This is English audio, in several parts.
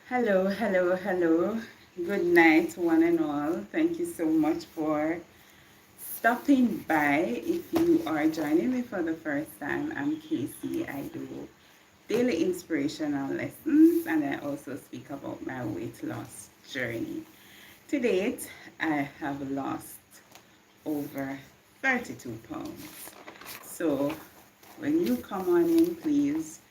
Hello, hello, hello. Good night, one and all. Thank you so much for stopping by. If you are joining me for the first time, I'm Casey. I do daily inspirational lessons and I also speak about my weight loss journey. To date, I have lost over 32 pounds. So when you come on in, please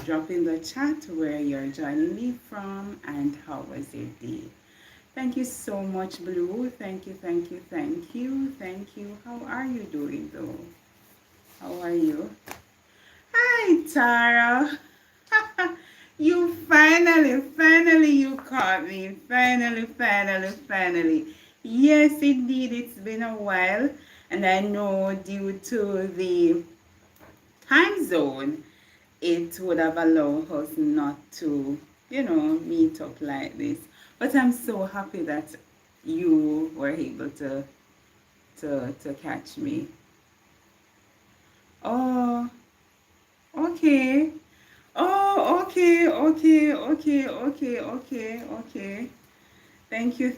drop in the chat where you're joining me from and how was your day. Thank you so much, Blue. Thank you, thank you, thank you, thank you. How are you doing though? How are you? Hi, Tara. You finally you caught me. Finally. Yes, indeed, it's been a while. And I know due to the time zone, it would have allowed us not to, meet up like this. But I'm so happy that you were able to catch me. Oh, okay. Oh, okay. Thank you.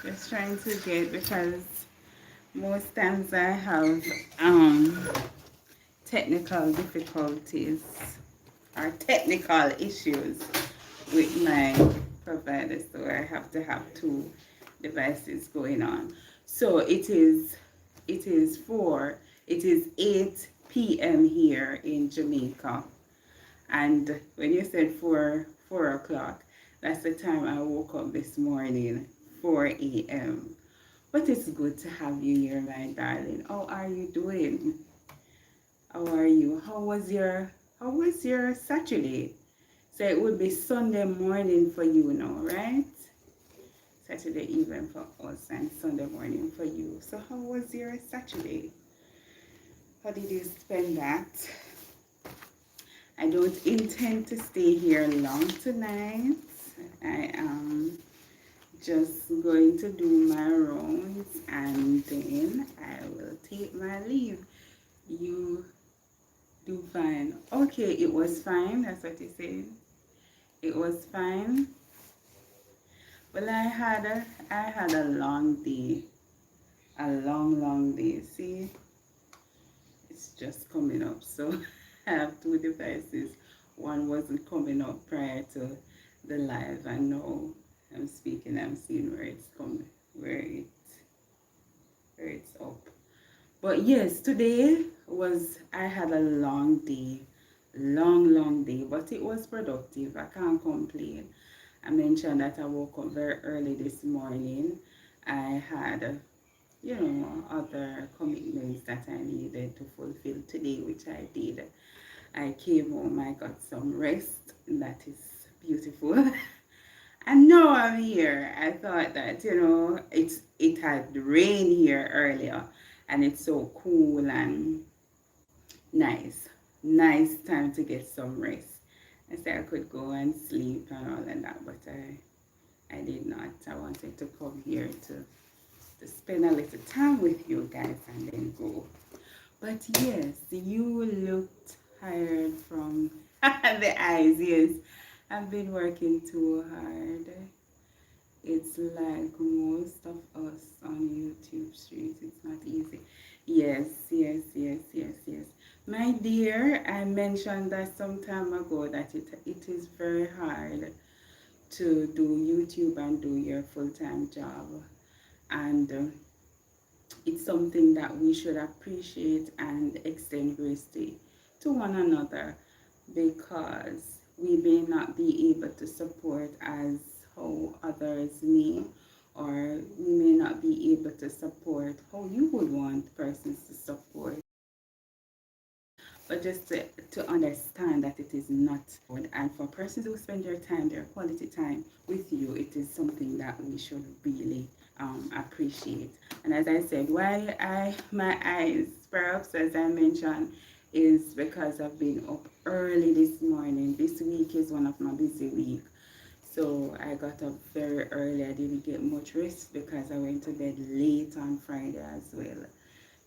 Just trying to get because most times I have technical difficulties or technical issues with my provider, so I have to have two devices going on. So it is 8 p.m. here in Jamaica, and when you said 4 o'clock, that's the time I woke up this morning, 4 a.m. But it's good to have you here, my darling. How are you doing? How are you? How was your Saturday? So it would be Sunday morning for you now, right? Saturday evening for us and Sunday morning for you. So how was your Saturday? How did you spend that? I don't intend to stay here long tonight. I am just going to do my rounds and then I will take my leave. You do fine. Okay, it was fine. That's what you said. It was fine. Well, I had a long day. A long day. See, it's just coming up. So I have two devices. One wasn't coming up prior to the live, and now I'm speaking. I'm seeing where it's coming, where it's up. But yes, today was I had a long day, long day, but it was productive. I can't complain. I mentioned that I woke up very early this morning. I had, other commitments that I needed to fulfill today, which I did. I came home, I got some rest. That is beautiful. And now I'm here. I thought that, it had rained here earlier and it's so cool and nice. Nice time to get some rest. I said I could go and sleep and all of that, but I did not. I wanted to come here to spend a little time with you guys and then go. But yes, you looked tired from the eyes. Yes, I've been working too hard. It's like most of us on YouTube streets, it's not easy. Yes. My dear, I mentioned that some time ago that it is very hard to do YouTube and do your full-time job. And it's something that we should appreciate and extend grace to one another, because we may not be able to support as how others may, or we may not be able to support how you would want persons to support. But just to understand that it is not good, and for persons who spend their time, their quality time with you, it is something that we should really appreciate. And as I said, why my eyes, perhaps as I mentioned, is because I've been up early this morning. This week is one of my busy weeks. So I got up very early. I didn't get much rest because I went to bed late on Friday as well.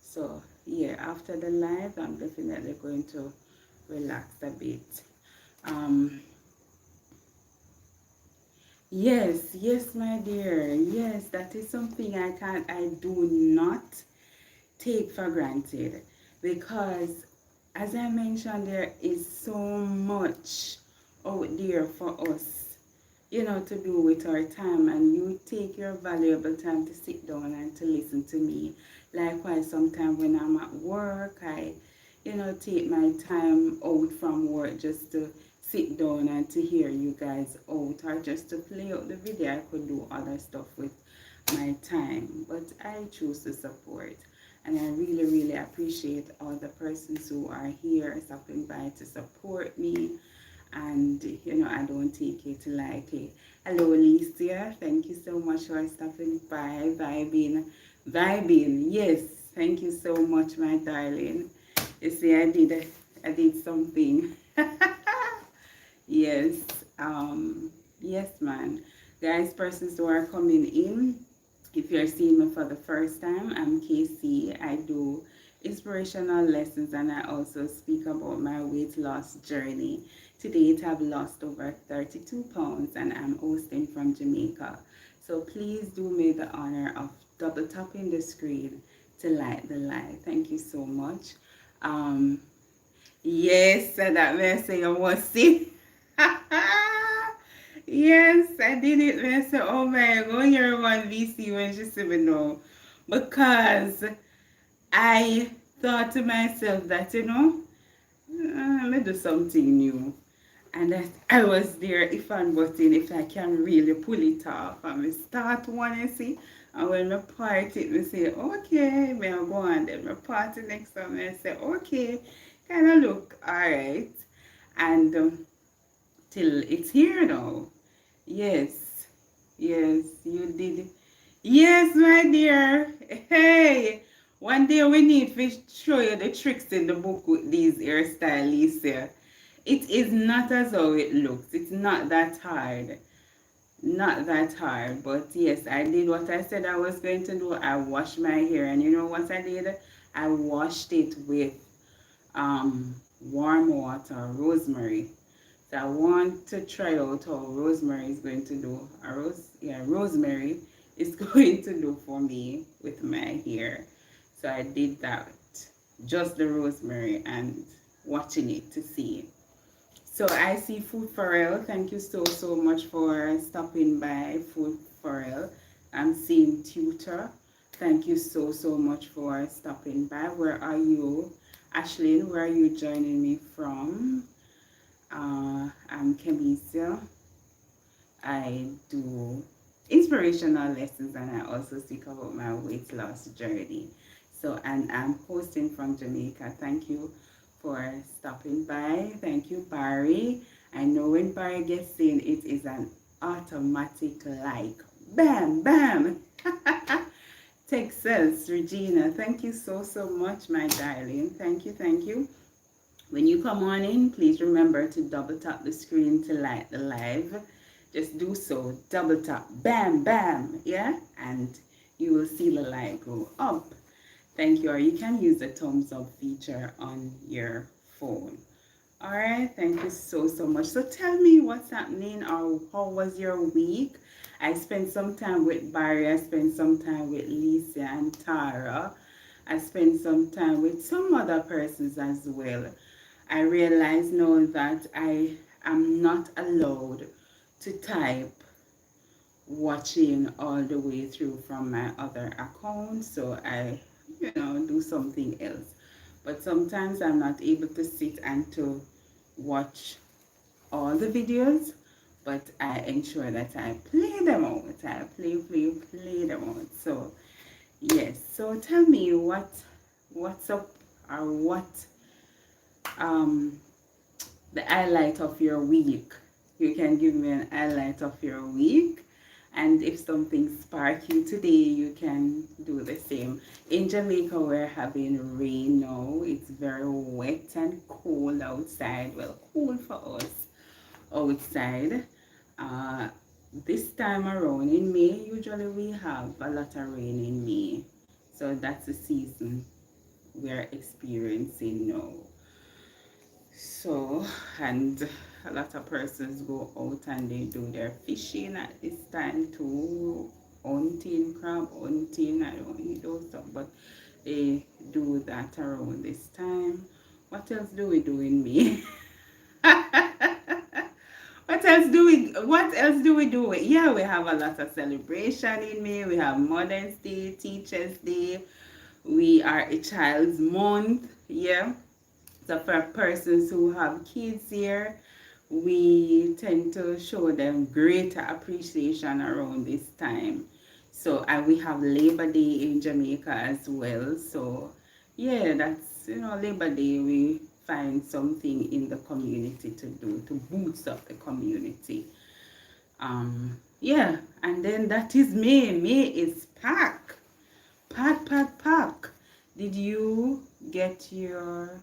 So yeah, after the live, I'm definitely going to relax a bit. Um, Yes, my dear. Yes, that is something I do not take for granted, because as I mentioned, there is so much out there for us, to do with our time, and you take your valuable time to sit down and to listen to me. Likewise, sometimes when I'm at work, I, take my time out from work just to sit down and to hear you guys out, or just to play out the video. I could do other stuff with my time, but I choose to support. And I really, really appreciate all the persons who are here stopping by to support me. And, I don't take it lightly. Hello, Alicia. Thank you so much for stopping by, vibing. Yes, thank you so much, my darling. You see, I did something. Yes, yes, man. Guys, persons who are coming in, if you're seeing me for the first time, I'm KC. I do inspirational lessons, and I also speak about my weight loss journey. To date, I've lost over 32 pounds, and I'm hosting from Jamaica. So please do me the honor of double tapping the screen to like the live. Thank you so much. Um, yes, so that may say I was sick. Yes, I did it. I said, oh my, go hear one VC when she said me no. Because I thought to myself that, let me do something new. And that I was there if I'm button, if I can really pull it off. And we start one, you see. And when I part it, we say, okay, may I go on. Then I part it next time, and I say, okay, kind of look, all right. And till it's here now. Yes, yes, you did. Yes, my dear. Hey, one day we need to show you the tricks in the book with these hairstylists here. It is not as how it looks. It's not that hard. Not that hard. But yes, I did what I said I was going to do. I washed my hair, and you know what I did? I washed it with warm water, rosemary. So I want to try out how rosemary is going to do. Rosemary is going to do for me with my hair. So I did that, just the rosemary, and watching it to see. So I see Food Forel. Thank you so much for stopping by, Food Forel. I'm seeing Tutor. Thank you so much for stopping by. Where are you? Ashlyn, where are you joining me from? I'm Kemisia. I do inspirational lessons, and I also speak about my weight loss journey. So, and I'm hosting from Jamaica. Thank you for stopping by. Thank you, Barry. I know when Barry gets in, it is an automatic like bam, bam. Texas, Regina, thank you so much, my darling. Thank you, thank you. When you come on in, please remember to double tap the screen to like the live. Just do so, double tap, bam, bam, yeah? And you will see the light go up. Thank you. Or you can use the thumbs up feature on your phone. All right, thank you so much. So tell me what's happening, or how was your week? I spent some time with Barry. I spent some time with Lisa and Tara. I spent some time with some other persons as well. I realize now that I am not allowed to type watching all the way through from my other account, so I, do something else. But sometimes I'm not able to sit and to watch all the videos, but I ensure that I play them out. I play them out. So yes, so tell me what's up, or what um the highlight of your week. You can give me an highlight of your week, and if something sparked you today, you can do the same. In Jamaica, we're having rain now. It's very wet and cold outside. Well, cool for us outside. uh this time around in May, usually we have a lot of rain in May, so that's the season we're experiencing now. So, and a lot of persons go out and they do their fishing at this time too, hunting crab, hunting, I don't eat those stuff, but they do that around this time. What else do we do in May? What else do we do? Yeah, we have a lot of celebration in May. We have Mother's Day, Teachers Day. We are a child's month. Yeah. So for persons who have kids here, we tend to show them greater appreciation around this time. So, and we have Labor Day in Jamaica as well. So yeah, that's, Labor Day, we find something in the community to do to boost up the community. Yeah, and then that is May. May is pack. Pack, pack, pack. Did you get your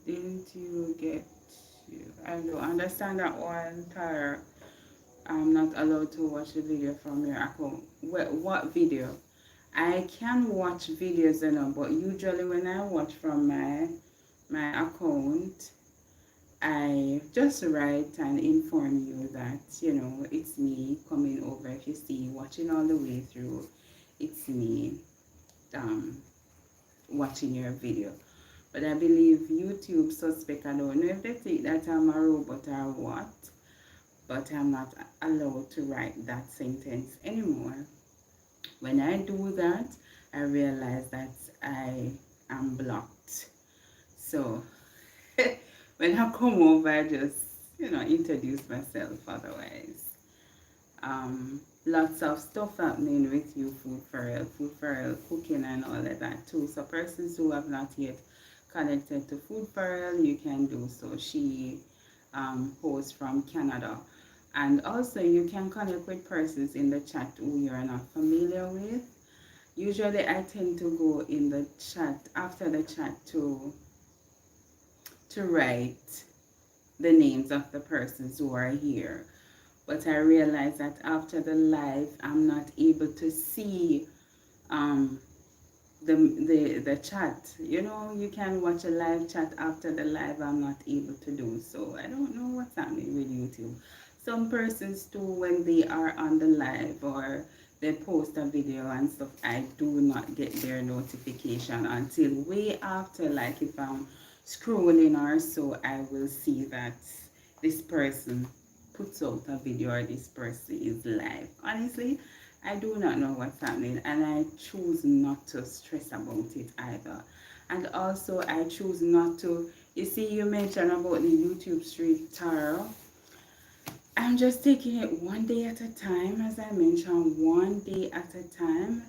Didn't you get I don't understand that one, Tara. I'm not allowed to watch the video from your account. What video? I can watch videos, but usually when I watch from my account, I just write and inform you that, it's me coming over. If you see watching all the way through, it's me um, watching your video. But I believe YouTube suspect, I don't know if they think that I'm a robot or what, but I'm not allowed to write that sentence anymore. When I do that, I realize that I am blocked. So when I come over, I just, introduce myself otherwise. Lots of stuff happening with you, food for real, cooking and all of that too. So persons who have not yet connected to Food for Real, you can do so. She hosts from Canada. And also you can connect with persons in the chat who you're not familiar with. Usually I tend to go in the chat, after the chat, to write the names of the persons who are here. But I realize that after the live, I'm not able to see the chat. You can watch a live chat after the live. I'm not able to do so. I don't know what's happening with YouTube. Some persons too, when they are on the live or they post a video and stuff, I do not get their notification until way after, like if I'm scrolling or so, I will see that this person puts out a video or this person is live. Honestly, I do not know what's happening, and I choose not to stress about it either. And also I choose not to, you see, you mentioned about the YouTube street, Tara. I'm just taking it one day at a time. As I mentioned, one day at a time.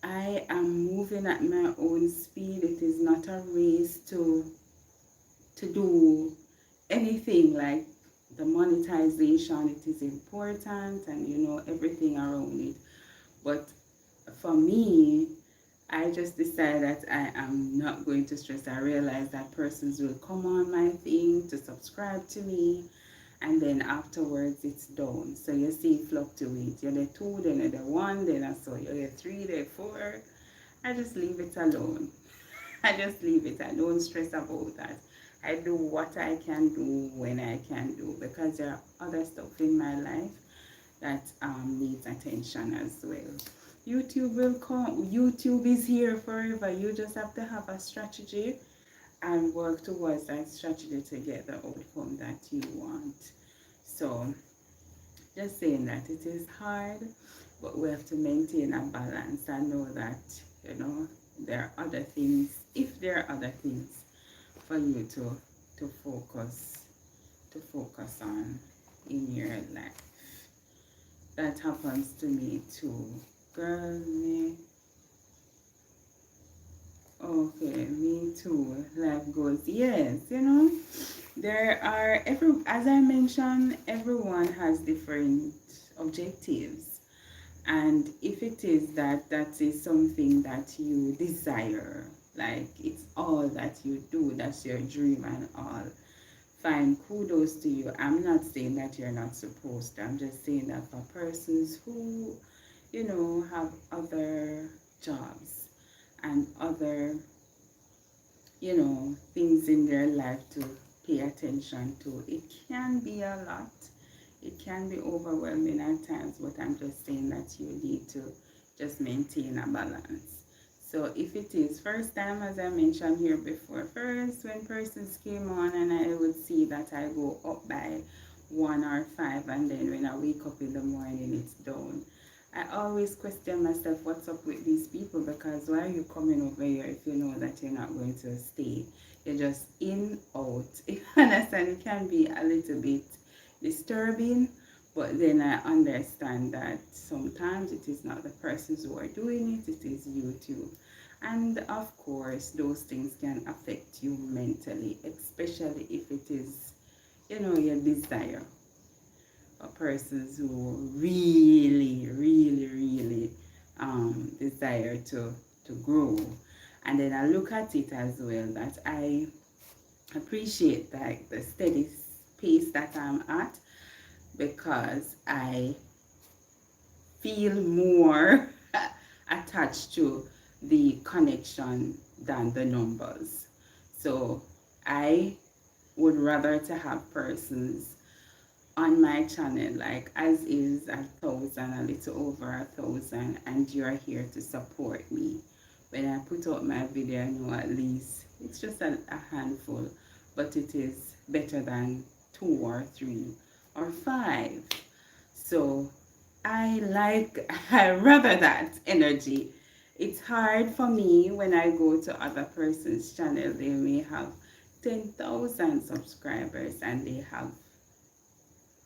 I am moving at my own speed. It is not a race to do anything like the monetization. It is important, and everything around it. But for me, I just decided that I am not going to stress. I realize that persons will come on my thing to subscribe to me, and then afterwards it's done. So you see it fluctuate. You're the 2, then you're the 1, then I saw you're the 3, the 4. I just leave it alone. I just leave it. I don't stress about that. I do what I can do when I can do, because there are other stuff in my life that needs attention as well. YouTube will come. YouTube is here forever. You just have to have a strategy and work towards that strategy to get the outcome that you want. So just saying that it is hard, but we have to maintain a balance and know that there are other things, if there are other things for you to focus on in your life. That happens to me too. Girl, me. Okay, me too. Life goes. Yes, there are as I mentioned, everyone has different objectives. And if it is that is something that you desire, like it's all that you do, that's your dream and all, fine, kudos to you. I'm not saying that you're not supposed to. I'm just saying that for persons who, have other jobs and other things in their life to pay attention to. It can be a lot. It can be overwhelming at times, but I'm just saying that you need to just maintain a balance. So if it is first time, as I mentioned here before, first when persons came on and I would see that I go up by 1 or 5, and then when I wake up in the morning it's down. I always question myself, what's up with these people? Because why are you coming over here if you know that you're not going to stay? You're just in, out. You understand? It can be a little bit disturbing, but then I understand that sometimes it is not the persons who are doing it, it is you too. And of course, those things can affect you mentally, especially if it is, your desire. Persons who really, really, really desire to grow. And then I look at it as well that I appreciate like the steady pace that I'm at, because I feel more attached to the connection than the numbers. So I would rather to have persons on my channel like as is 1,000, a little over 1,000, and you're here to support me. When I put out my video, I know at least it's just a handful, but it is better than 2 or 3 or 5. So I rather that energy. It's hard for me when I go to other person's channel. They may have 10,000 subscribers and they have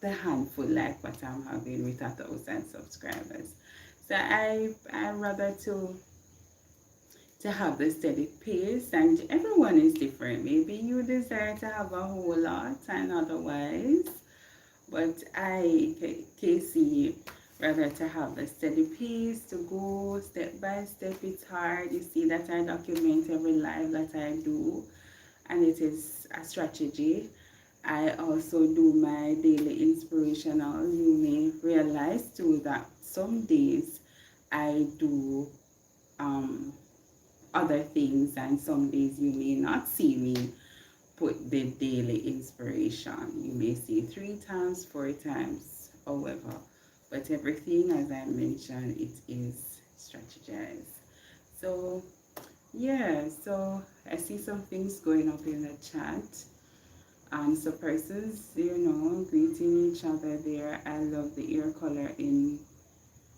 the handful like what I'm having with 1,000 subscribers. So I rather to have the steady pace, and everyone is different. Maybe you desire to have a whole lot and otherwise, but KC, rather to have the steady pace, to go step by step. It's hard. You see that I document every live that I do, and it is a strategy. I also do my daily inspirational. You may realize too that some days I do other things, and some days you may not see me put the daily inspiration. You may see 3 times, 4 times, however, but everything, as I mentioned, it is strategized. So yeah, so I see some things going up in the chat. So persons, greeting each other there. I love the ear color in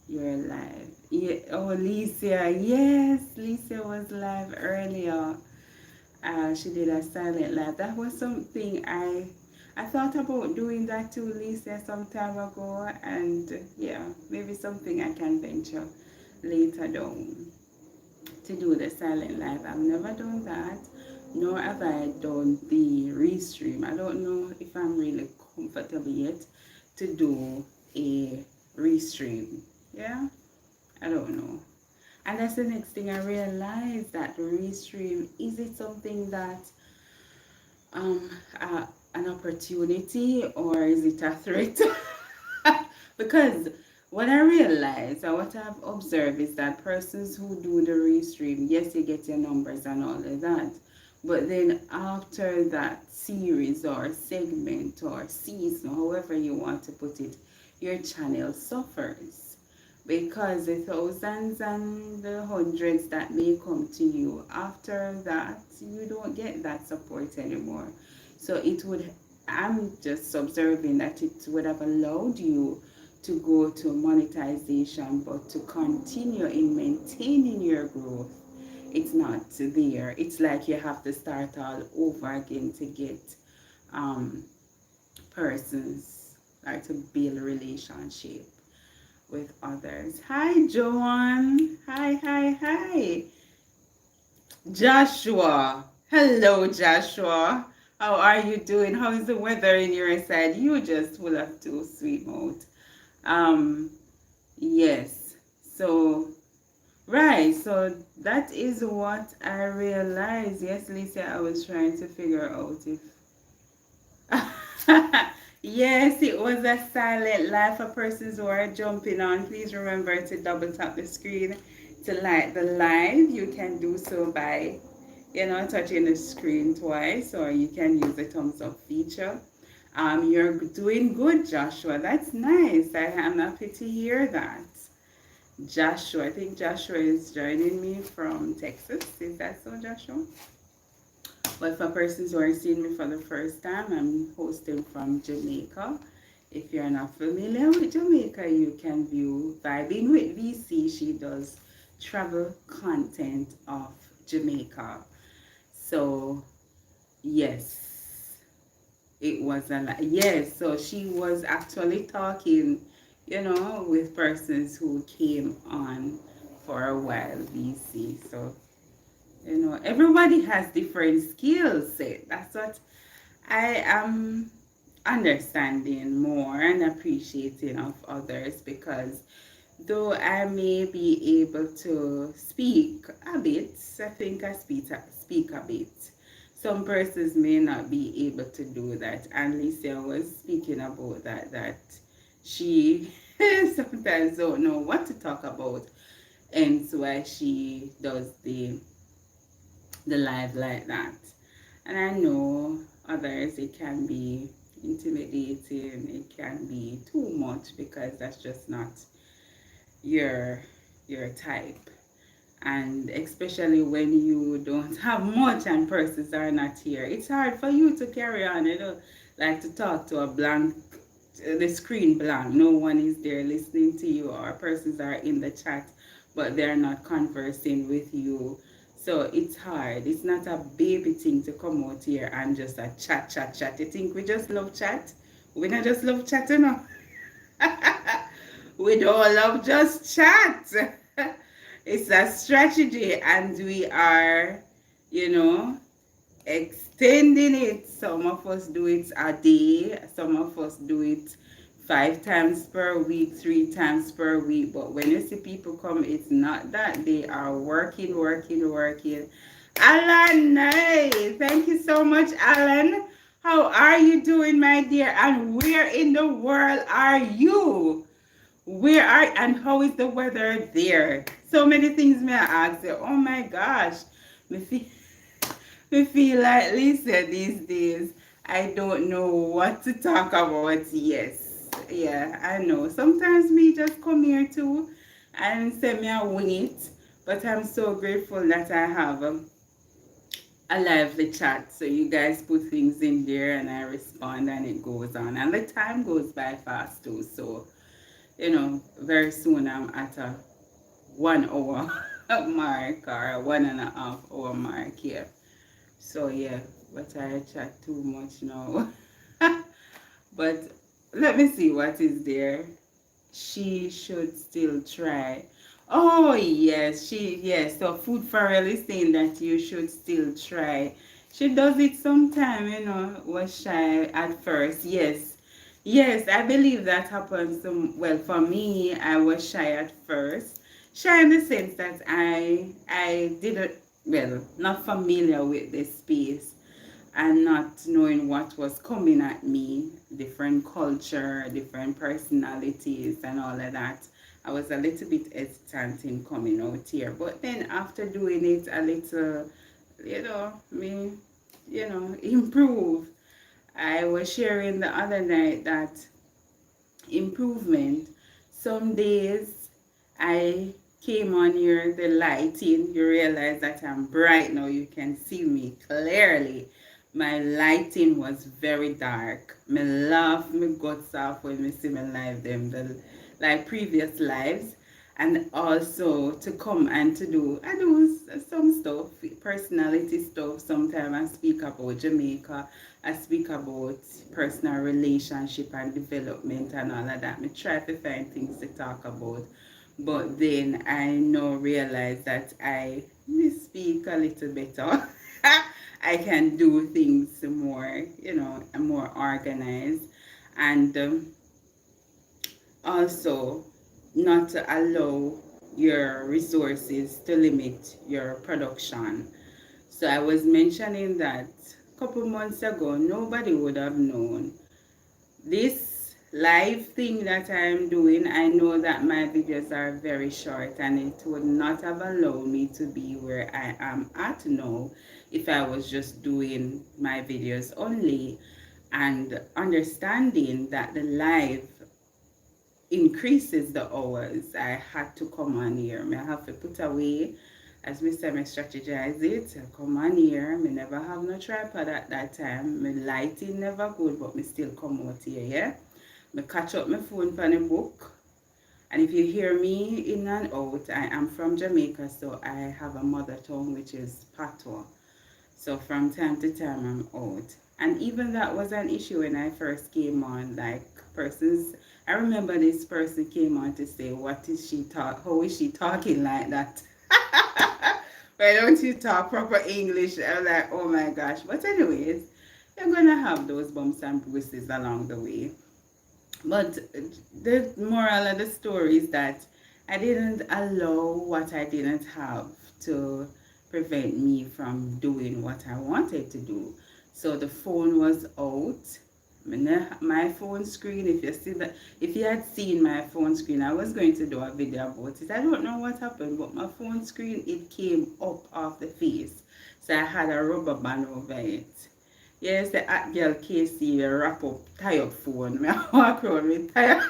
your live. Yeah. Oh, Lisa. Yes, Lisa was live earlier. She did a silent live. That was something I thought about doing that too, Lisa, some time ago. And yeah, maybe something I can venture later down to do the silent live. I've never done that, nor have I done the restream. I don't know if I'm really comfortable yet to do a restream. Yeah, I don't know. And that's the next thing I realized, that the restream, is it something that um an opportunity, or is it a threat? Because what I realize, or what I've observed, is that persons who do the restream, yes, you get your numbers and all of that, but then after that series or segment or season, however you want to put it, your channel suffers, because the thousands and the hundreds that may come to you after that, you don't get that support anymore. So it would, I'm just observing that it would have allowed you to go to monetization, but to continue in maintaining your growth, it's not there. It's like you have to start all over again to get persons, or to build a relationship with others. Hi, Joan. Hi. Joshua. Hello, Joshua. How are you doing? How is the weather in your side? You just full of too sweet mouth. Um, yes. So, right. So that is what I realized. Yes, Lisa, I was trying to figure out if yes, it was a silent live for persons who are jumping on. Please remember to double tap the screen to like the live. You can do so by touching the screen twice, or you can use the thumbs up feature. You're doing good, Joshua. That's nice. I am happy to hear that. Joshua, I think Joshua is joining me from Texas. Is that so, Joshua? But for persons who are seeing me for the first time, I'm hosting from Jamaica. If you're not familiar with Jamaica, you can view Vibing with VC. She does travel content of Jamaica. So, yes, it was a lot. Yes, so she was actually talking, with persons who came on for a while, VC. So, everybody has different skill set. That's what I am understanding more and appreciating of others, because though I may be able to speak a bit, I think I speak a bit. Some persons may not be able to do that. And Alicia was speaking about that she sometimes don't know what to talk about, and so why she does the live like that. And I know others, it can be intimidating, it can be too much, because that's just not your type. And especially when you don't have much and persons are not here, it's hard for you to carry on, like to talk to a blank, the screen blank. No one is there listening to you, or persons are in the chat but they're not conversing with you. So it's hard. It's not a baby thing to come out here and just a chat. You think we just love chat? We not just love chat, We don't love just chat. It's a strategy, and we are, you know, extending it. Some of us do it a day, some of us do it 5 times per week, 3 times per week. But when you see people come, it's not that. They are working. Alan, hey, thank you so much, Alan. How are you doing, my dear? And where in the world are you? And how is the weather there? So many things may I ask you. Oh my gosh. Me feel, me feel like Lisa these days. I don't know what to talk about. Yes. Yeah, I know. Sometimes me just come here too and say me a wing it. But I'm so grateful that I have a lively chat. So you guys put things in there and I respond and it goes on. And the time goes by fast too. So very soon I'm at a 1 hour mark, or a 1.5 hour mark here. So yeah, but I chat too much now. But let me see what is there. She should still try. Oh yes. So Food for Real is saying that you should still try. She does it sometime, was shy at first. Yes, I believe that happened. Well, for me, I was shy at first. Shy in the sense that I didn't, well, not familiar with this space, and not knowing what was coming at me, different culture, different personalities, and all of that. I was a little bit hesitant in coming out here. But then after doing it a little, improve. I was sharing the other night that improvement. Some days I came on here, the lighting, you realize that I'm bright now, you can see me clearly. My lighting was very dark. Me laugh me guts off when me see me live them, like previous lives. And also to come and I do some stuff, personality stuff. Sometimes I speak about Jamaica, I speak about personal relationship and development and all of that. I try to find things to talk about. But then I now realize that I speak a little better. I can do things more, more organized. And also not to allow your resources to limit your production. So I was mentioning that a couple months ago, nobody would have known. This live thing that I'm doing, I know that my videos are very short, and it would not have allowed me to be where I am at now if I was just doing my videos only, and understanding that the live increases the hours, I had to come on here. I have to put away, as me say, me strategize it. I come on here. Me never have no tripod at that time. My lighting never good, but me still come out here, yeah? Me catch up my phone for the book. And if you hear me in and out, I am from Jamaica, so I have a mother tongue, which is Patois. So from time to time, I'm out. And even that was an issue when I first came on. Like, persons, I remember this person came on to say, what is she talk? How is she talking like that? Why don't you talk proper English? I'm like, oh my gosh. But anyways, you're gonna have those bumps and bruises along the way. But the moral of the story is that I didn't allow what I didn't have to prevent me from doing what I wanted to do. So the phone was out. My phone screen, if you see that, if you had seen my phone screen, I was going to do a video about it. I don't know what happened, but my phone screen, it came up off the face. So I had a rubber band over it. Yes, the hot girl KC wrap up, tie up phone. I walk around with tie up.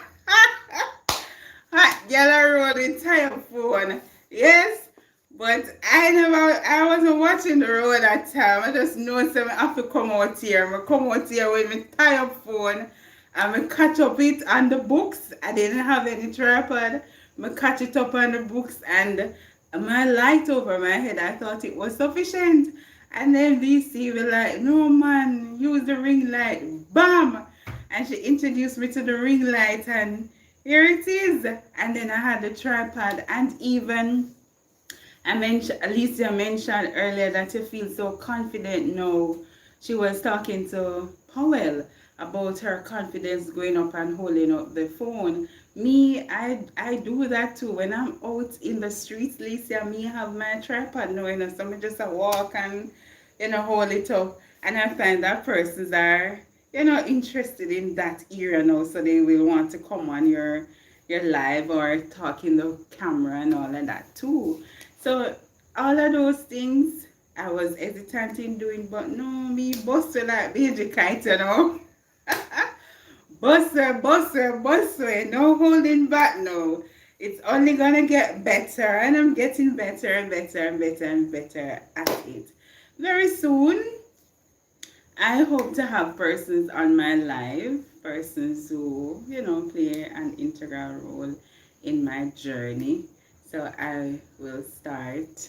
Hot girl around with tie up phone. Yes, but I wasn't watching the road that time. I just know so I have to come out here. I come out here with my tie up phone and I catch up it on the books. I didn't have any tripod. I catch it up on the books and my light over my head, I thought it was sufficient. And then VC was like, no man, use the ring light. Bam! And she introduced me to the ring light and here it is. And then I had the tripod and even I mentioned, Alicia mentioned earlier that you feel so confident now. She was talking to Powell about her confidence going up and holding up the phone. Me, I do that too. When I'm out in the streets, Alicia, me have my tripod now, so I just walk and, hold it up. And I find that persons are, interested in that area now, so they will want to come on your live or talk in the camera and all of that too. So all of those things I was hesitant in doing, but no, me bustle like baby kite, bustle, no holding back, no. It's only gonna get better, and I'm getting better and better and better and better at it. Very soon, I hope to have persons on my live, persons who, play an integral role in my journey. So I will start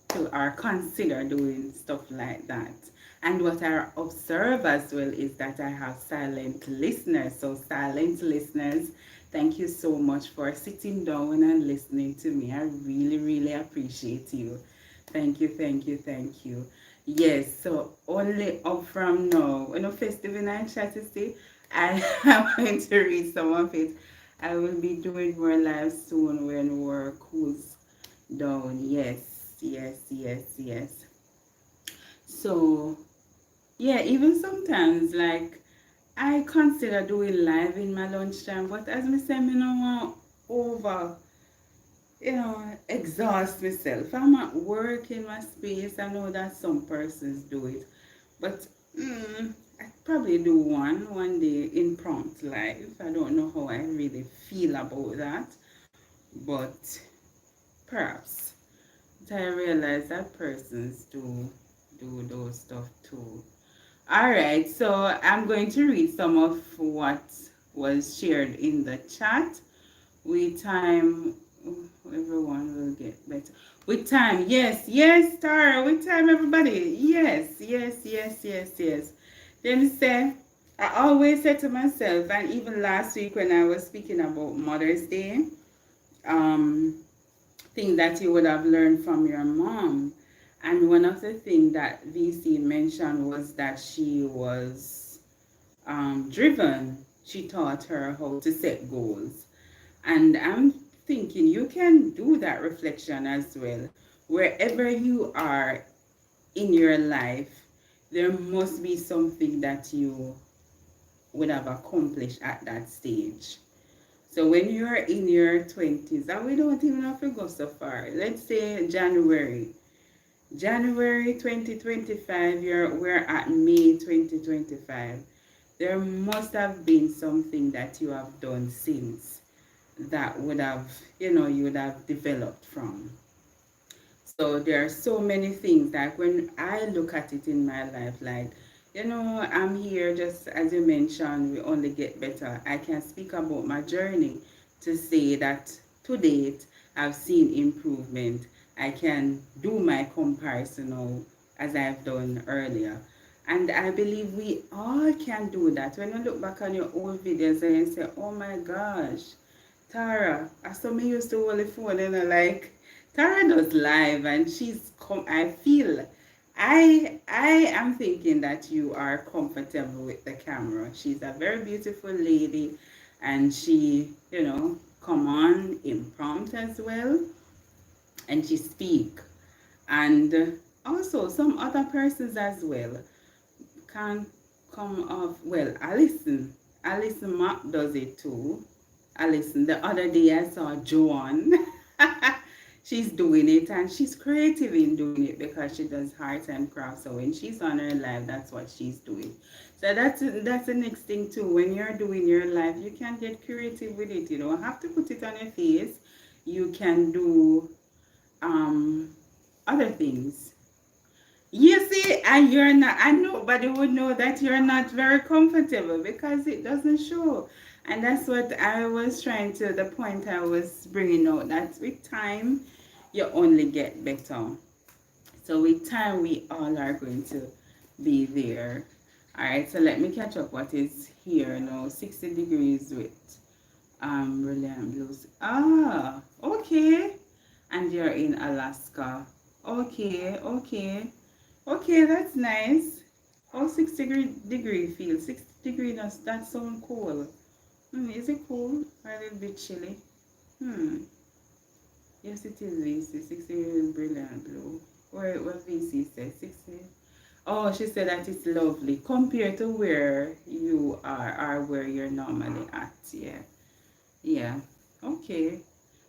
to or consider doing stuff like that. And what I observe as well is that I have silent listeners. So silent listeners, thank you so much for sitting down and listening to me. I really, really appreciate you. Thank you, thank you, thank you. Yes, so only up from now, festive in I try to say, I am going to read some of it. I will be doing more live soon when work cools down. Yes, yes, yes, yes. So, yeah, even sometimes, like, I consider doing live in my lunchtime, but as I say, I don't want over, exhaust myself. I'm at work in my space. I know that some persons do it, but I probably do one day impromptu live. I don't know how I really feel about that, but perhaps. But I realize that persons do those stuff too. Alright, so I'm going to read some of what was shared in the chat. With time, everyone will get better. With time, yes, Tara, with time, everybody. Yes. Then say, I always say to myself, and even last week when I was speaking about Mother's Day, thing that you would have learned from your mom. And one of the things that VC mentioned was that she was driven. She taught her how to set goals. And I'm thinking you can do that reflection as well. Wherever you are in your life, there must be something that you would have accomplished at that stage. So when you're in your 20s, and we don't even have to go so far. Let's say January. January 2025, we're at May 2025. There must have been something that you have done since that would have, you would have developed from. So there are so many things that when I look at it in my life, like, I'm here just as you mentioned, we only get better. I can speak about my journey to say that to date, I've seen improvement. I can do my comparison now as I've done earlier. And I believe we all can do that. When you look back on your old videos and you say, oh my gosh, Tara, I saw me used to hold the phone and I like, Tara does live and she's come. I feel, I am thinking that you are comfortable with the camera. She's a very beautiful lady, and she, come on impromptu as well, and she speak, and also some other persons as well can come off well. Alison Mack does it too. Alison, the other day I saw Joan. She's doing it and she's creative in doing it because she does art and crafts. So when she's on her live, that's what she's doing. So that's the next thing too. When you're doing your live, you can get creative with it. You don't have to put it on your face. You can do other things. You see, and you're not, and nobody would know that you're not very comfortable because it doesn't show. And that's what I was trying to, the point I was bringing out, that with time, you only get better. So with time, we all are going to be there. All right, so let me catch up what is here now. 60 degrees with brilliant blues. Ah, okay. And you're in Alaska. Okay, okay. Okay, that's nice. Oh, 60 degree feel. 60 degree, that sound cool. Is it cool or a little bit chilly? Yes, it is VC. 60 is brilliant blue. What VC said? 60. Oh, she said that it's lovely compared to where you are or where you're normally at. Yeah. Yeah. Okay.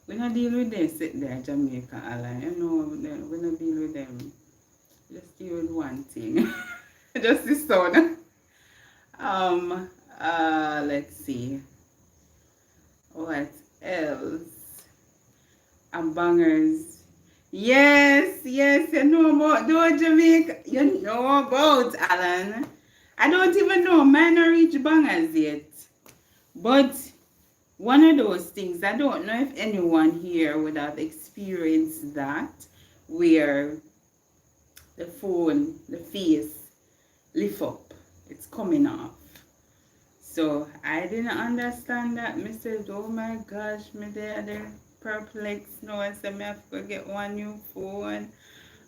We not deal with them sit there, Jamaica Island. We not deal with them. Just deal with one thing. Just the sound. Let's see. What else? Bangers. Yes, you know about those Jamaica. You know about Alan. I don't even know mine are reach bangers yet. But one of those things, I don't know if anyone here would have experienced that, where the phone, the face lift up. It's coming off. So I didn't understand that. I said, oh my gosh, me there perplexed now. I said, I have to get one new phone.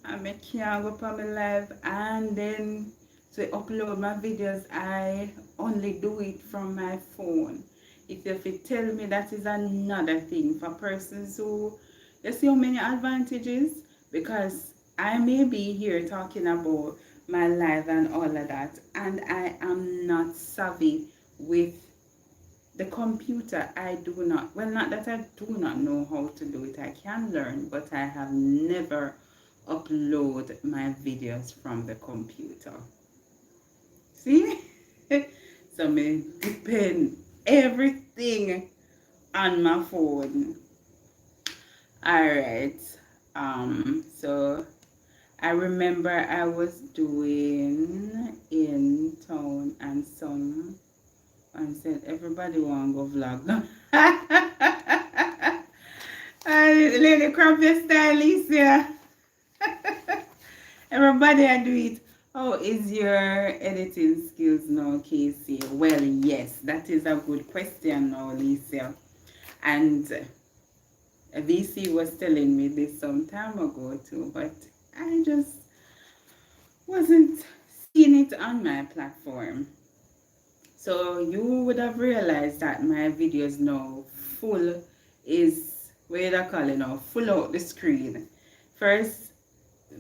And I can't go on my live. And then to upload my videos, I only do it from my phone. If you tell me that is another thing for persons who, you see how many advantages? Because I may be here talking about my life and all of that, and I am not savvy with the computer. I do not, well, not that I do not know how to do it. I can learn, but I have never upload my videos from the computer. See? So me depend everything on my phone. Alright. So I remember I was doing in town and some and said everybody want to go vlog. Lady crop your stylist, yeah. Everybody I do it. How is your editing skills now, KC? Well, yes, that is a good question now, Lisa. And VC was telling me this some time ago too, but I just wasn't seeing it on my platform. So you would have realized that my videos now full is, what do you call it now, full out the screen. First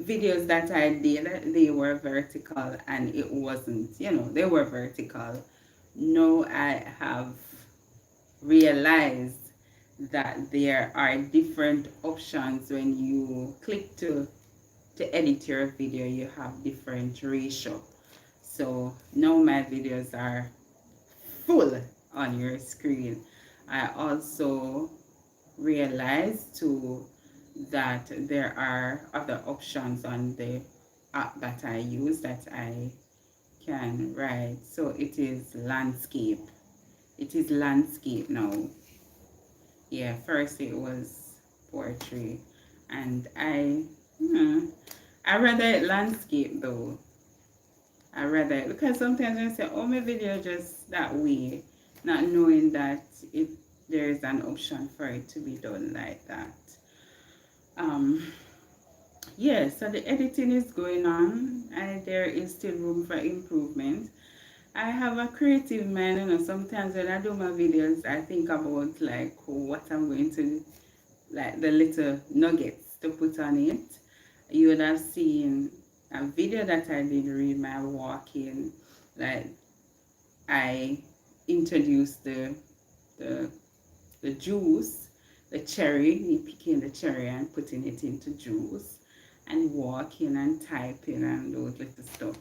videos that I did, they were vertical and it wasn't, they were vertical. Now I have realized that there are different options when you click to to edit your video, you have different ratio. So now my videos are full on your screen. I also realized too that there are other options on the app that I use that I can write. So it is landscape. It is landscape now. Yeah, first it was poetry, and I rather landscape though. I rather, because sometimes I say, oh, my video just that way, not knowing that it there is an option for it to be done like that. Um, yeah, so the editing is going on, and there is still room for improvement. I have a creative mind, you know. Sometimes when I do my videos, I think about like what I'm going to, like the little nuggets to put on it. You would have seen a video that I did read my walking, like I introduced the the juice, the cherry, picking the cherry and putting it into juice, and walking and typing and those little stuff.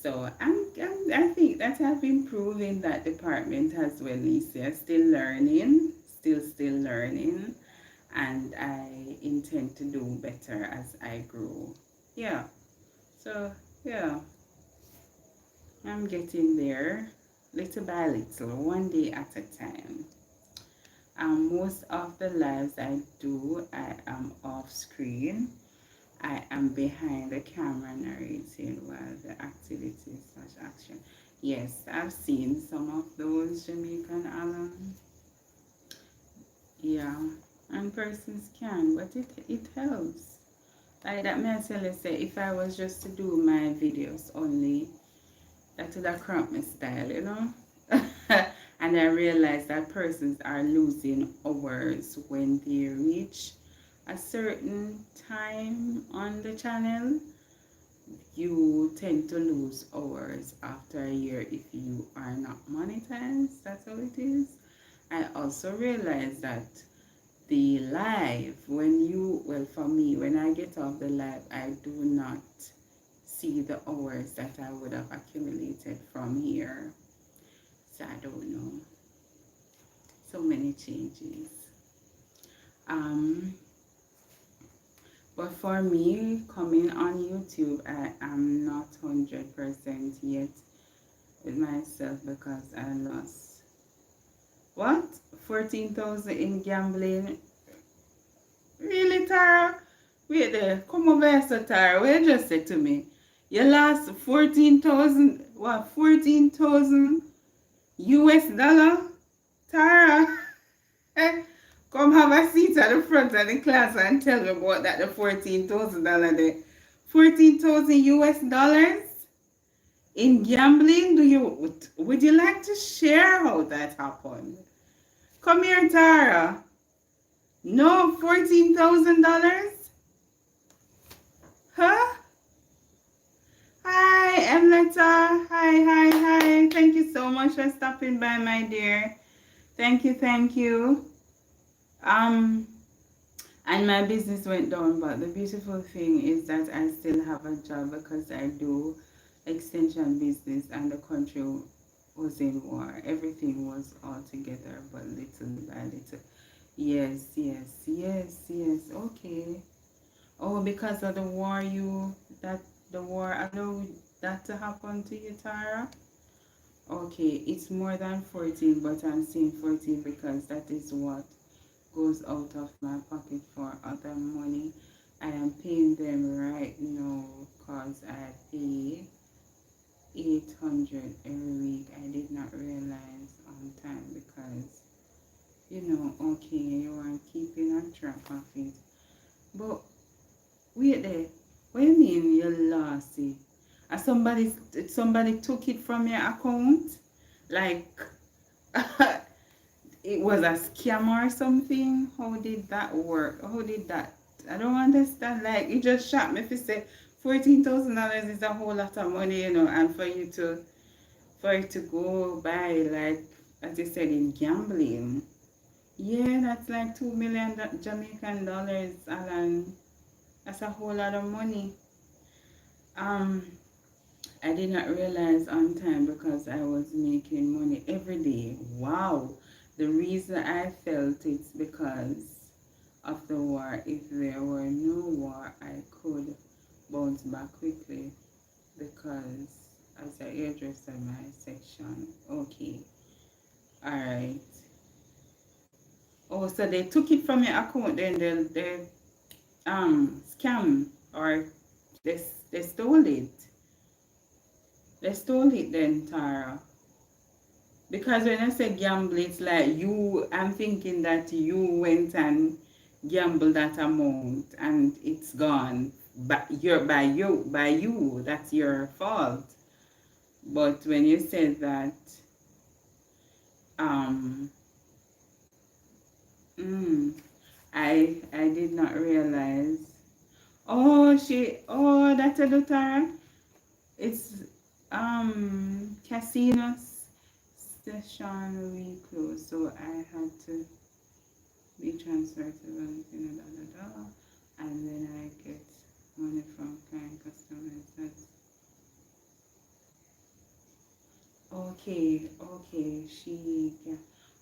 So I think that I've improved in that department as well, Lisa. Still learning, still learning, and I intend to do better as I grow. Yeah. So yeah, I'm getting there, little by little, one day at a time. Most of the lives I do, I am off screen. I am behind the camera narrating while the activity slash action. Yes, I've seen some of those, Jamaican Alan. Yeah, and persons can, but it helps. Like that may I tell you, say, if I was just to do my videos only, that would have cramped my style, you know. And I realized that persons are losing hours when they reach a certain time on the channel. You tend to lose hours after a year if you are not monetized. That's how it is. I also realized that the live, when you, well, for me, when I get off the live, I do not see the hours that I would have accumulated from here. So I don't know. So many changes. But for me, coming on YouTube, I am not 100% yet with myself because I lost, what? 14,000 in gambling? Really, Tara? Wait there. Come over here, so Tara. What you just said to me? You lost 14,000, what? 14,000 US dollar? Tara? Come have a seat at the front of the class and tell me about that, the $14,000 there. 14,000 US dollars in gambling? Would you like to share how that happened? Come here, Tara. No, $14,000? Huh? Hi, Emletta. Hi. Thank you so much for stopping by, my dear. Thank you. And my business went down, but the beautiful thing is that I still have a job because I do extension business, and the country was in war. Everything was all together, but little by little. Yes. Okay. Oh, because of the war, the war allowed that to happen to you, Tara? Okay, it's more than 14, but I'm saying 14 because that is what goes out of my pocket for other money. I am paying them right now because I pay 800 every week. I did not realize on time because, okay, you are keeping a track of it. But wait there, what do you mean you lost it? Somebody took it from your account? Like it was a scam or something? How did that work? How did that? I don't understand. Like, it just shocked me if you say $14,000 is a whole lot of money, and for it to go by, like, as you said, in gambling. Yeah, that's like $2 million Jamaican dollars, Alan. That's a whole lot of money. Um, I did not realize on time because I was making money every day. Wow. The reason I felt it's because of the war. If there were no war, I could bounce back quickly because as a hairdresser, my section. Okay. Alright. Oh, so they took it from your account, then they scam, or they, they stole it. They stole it then, Tara. Because when I say gamble, it's like you, I'm thinking that you went and gambled that amount and it's gone. But by you, that's your fault. But when you said that, um, mm, I did not realize. Oh, that's a Tara. It's casinos session we closed, so I had to be transferred to Valentino, and then I get money from client customers. That's okay.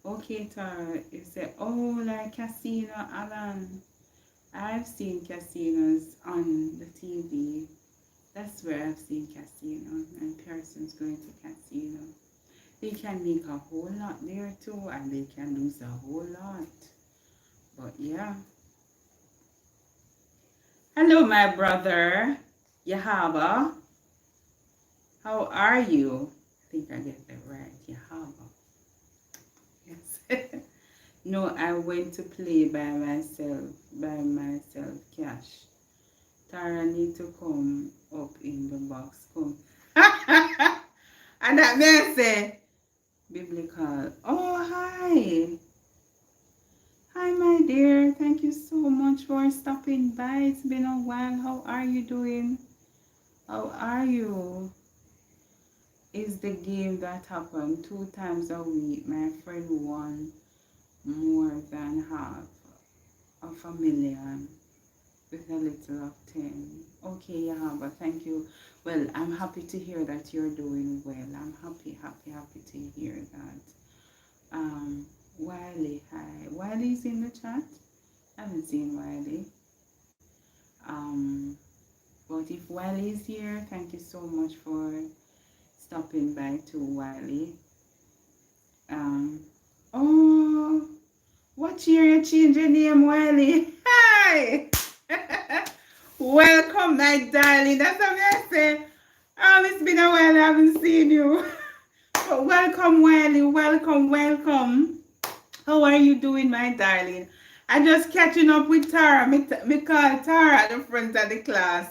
Okay, Tara. You say, oh, like casino, Alan. I've seen casinos on the TV. That's where I've seen casino, and persons going to casino. They can make a whole lot there too, and they can lose a whole lot. But yeah. Hello, my brother. Yahaba. How are you? I think I get that right. Yahaba. Yes. No, I went to play by myself. Cash. Tara need to come up in the box. Come. And that man say, biblical. Oh, hi. Hi, my dear. Thank you so much for stopping by. It's been a while. How are you doing? How are you? Is the game that happened 2 times a week. My friend won more than half of a million with a little of 10. Okay, yeah, but thank you. Well, I'm happy to hear that you're doing well. I'm happy to hear that. Wiley, hi. Wiley's in the chat. I haven't seen Wiley. But if Wiley is here, thank you so much for stopping by to Wiley. Oh, what year you change your name, Wiley? Hi! Welcome, my darling. That's what I say. It's been a while I haven't seen you. But welcome, Wiley. Welcome. How are you doing, my darling? I'm just catching up with Tara. Me call Tara at the front of the class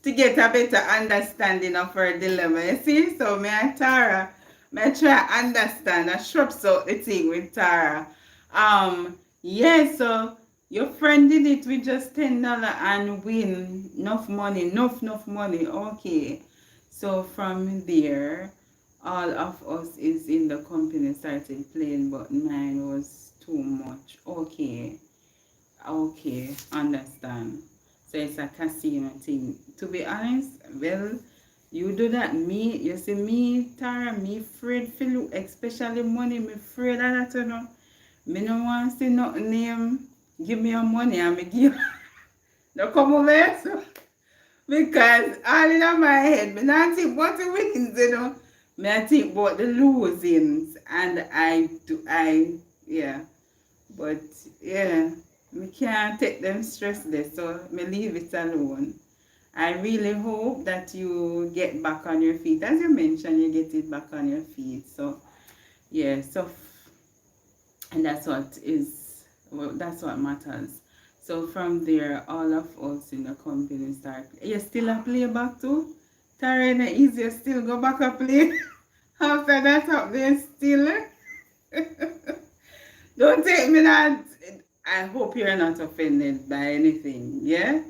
to get a better understanding of her dilemma. You see? So me and Tara, me try understand. I shrubs out the thing with Tara. Yeah, so your friend did it with just $10 and win enough money. Okay. So from there, all of us is in the company started playing, but mine was too much. Okay, understand. So it's a casino thing. To be honest, well, you do that. You see me, Tara, me afraid for look, especially money, me afraid of that, you know. Me no want to see nothing name, give me your money and me give. No come over here, so. Because all in my head, me not think about the winnings, you know. Me I think about the losings, and yeah. But yeah, me can't take them stressless, so me leave it alone. I really hope that you get back on your feet. As you mentioned, you get it back on your feet. So yeah, and that's what is, well, that's what matters. So from there, all of us in the company start. You still a play back too? Tarina, is you still go back a play? After that up there still? Don't take me that. I hope you're not offended by anything, yeah?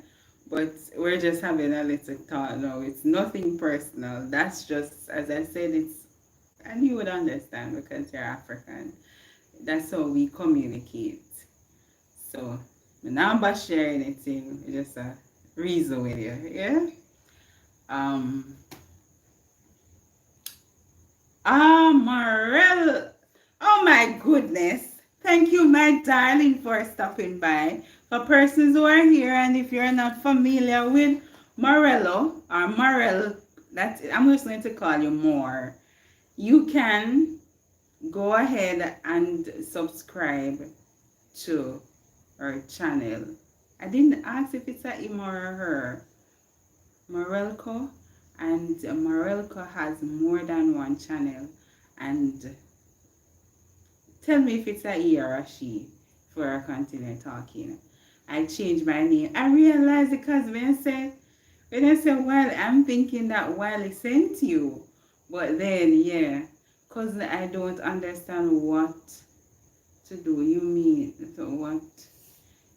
But we're just having a little talk now. It's nothing personal. That's just, as I said, and you would understand because you're African. That's how we communicate. So, I'm not share anything. Just reason with you. Yeah. Um. Morel. Oh my goodness. Thank you, my darling, for stopping by. For persons who are here, and if you're not familiar with Morello or Morel, that's I'm just going to call you More. You can go ahead and subscribe to her channel. I didn't ask if it's a him or a her. Morelco, and Morelco has more than one channel. And tell me if it's a he or a she before I continue talking. I changed my name. I realized because when I said well, I'm thinking that Wiley sent you. But then yeah, because I don't understand what to do. You mean so what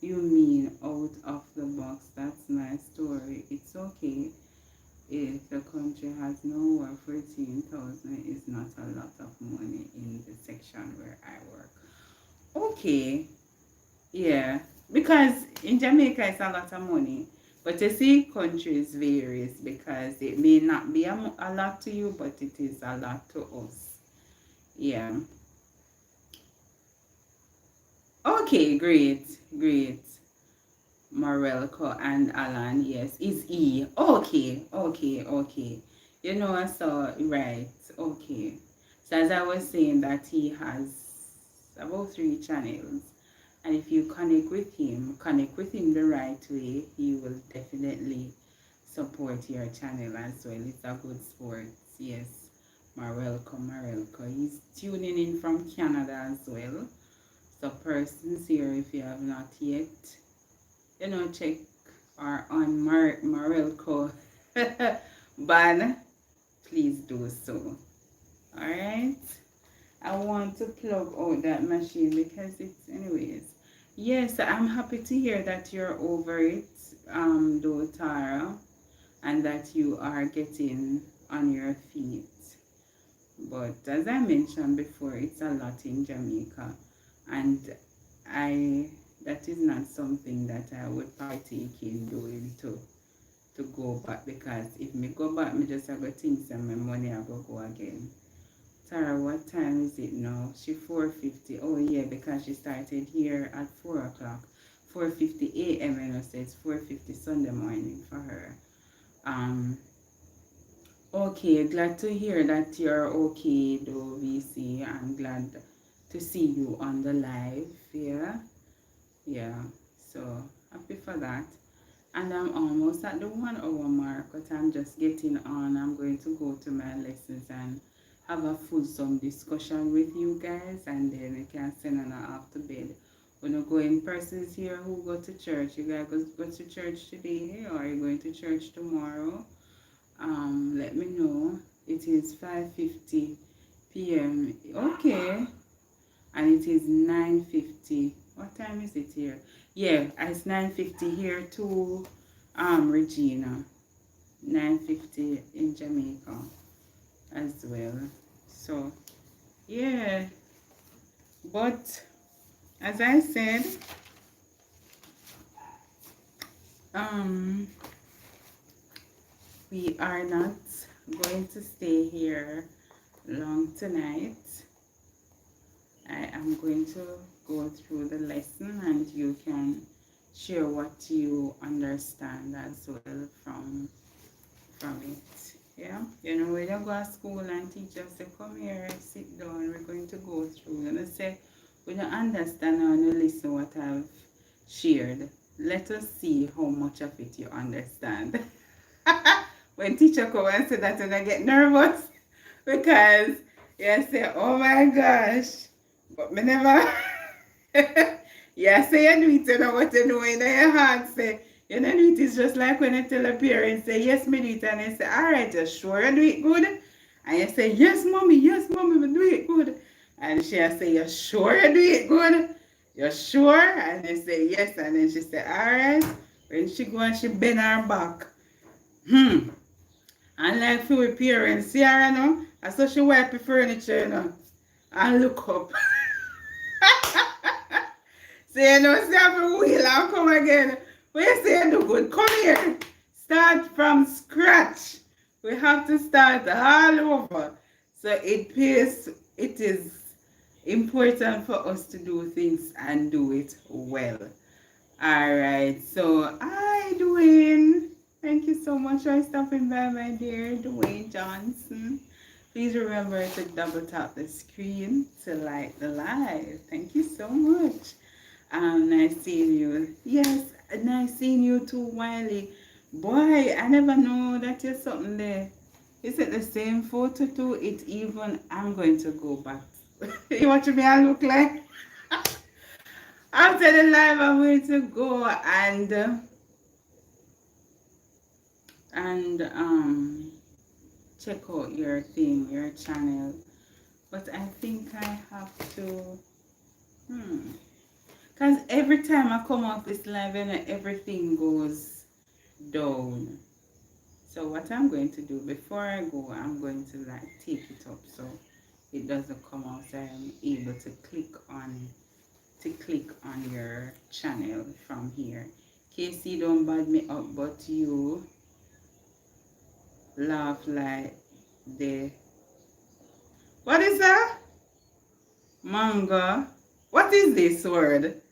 you mean out of the box? That's my story. It's okay. If the country has no work, 14,000 is not a lot of money in the section where I work. Okay, yeah, because in Jamaica it's a lot of money. But you see, countries varies because it may not be a lot to you, but it is a lot to us. Yeah. Okay, great, great. Morelco and Alan, yes, is E. Okay, okay, okay. You know, I saw, right, okay. So as I was saying that he has about 3 channels. And if you connect with him the right way, he will definitely support your channel as well. It's a good sport, yes. Morelco. He's tuning in from Canada as well. So persons here, if you have not yet, check or on Morelco ban, please do so. Alright. I want to plug out that machine because it's anyways. Yes, I'm happy to hear that you're over it, though Tara, and that you are getting on your feet. But as I mentioned before, it's a lot in Jamaica, and I that is not something that I would partake in doing to go back, because if me go back, me just have to think some my money I go again. Tara, what time is it now? She 4:50. Oh yeah, because she started here at 4 o'clock. 4:50 a.m. and I say it's 4:50 Sunday morning for her. Okay, glad to hear that you're okay though, VC. I'm glad to see you on the live. Yeah, so happy for that. And I'm almost at the 1 hour mark, but I'm just getting on. I'm going to go to my lessons and have a fulsome discussion with you guys, and then we can send on off to bed. When you go in persons here who go to church, you guys go to church today, or are you going to church tomorrow? Let me know. It is 5:50 p.m. Okay, and it is 9:50. What time is it here? Yeah, it's 9:50 here too. Regina, 9:50 in Jamaica as well. So yeah, but as I said, we are not going to stay here long tonight. I am going to go through the lesson, and you can share what you understand as well from it. Yeah, when you go to school and teachers say, come here, sit down, we're going to go through. And I say, we don't understand and you listen what I've shared. Let us see how much of it you understand. When teacher come and say that, and I get nervous because you say, oh my gosh, but me never. Yeah, say you do it, you know what you know in your heart. Say, you know, do it is just like when you tell a parent, say, yes, me do it, and they say, all right, you sure you do it good? And you say, yes, mommy, me do it good. And she say, you sure you do it good? You sure? And they say, yes, and then she say, all right. When she go and she bend her back, and like for we parents, see her, you know, and so she wipe the furniture, you know, and look up. So you know, see how the wheel and come again. When you say do good, come here. Start from scratch. We have to start all over. So it is important for us to do things and do it well. Alright, so hi Dwayne. Thank you so much for stopping by, my dear Dwayne Johnson. Please remember to double tap the screen to like the live. Thank you so much. Nice seeing you. Yes, nice seeing you too, Wiley. Boy, I never know that you're something there. Is it the same photo too? It even, I'm going to go back. You watch me I look like? After the live, I'm going to go and check out your thing, your channel. But I think I have to, because every time I come off this live, you know, everything goes down. So what I'm going to do before I go, I'm going to like take it up so it doesn't come out. So I'm able to click on your channel from here. KC don't bad me up, but you laugh like the, what is that? Manga. What is this word?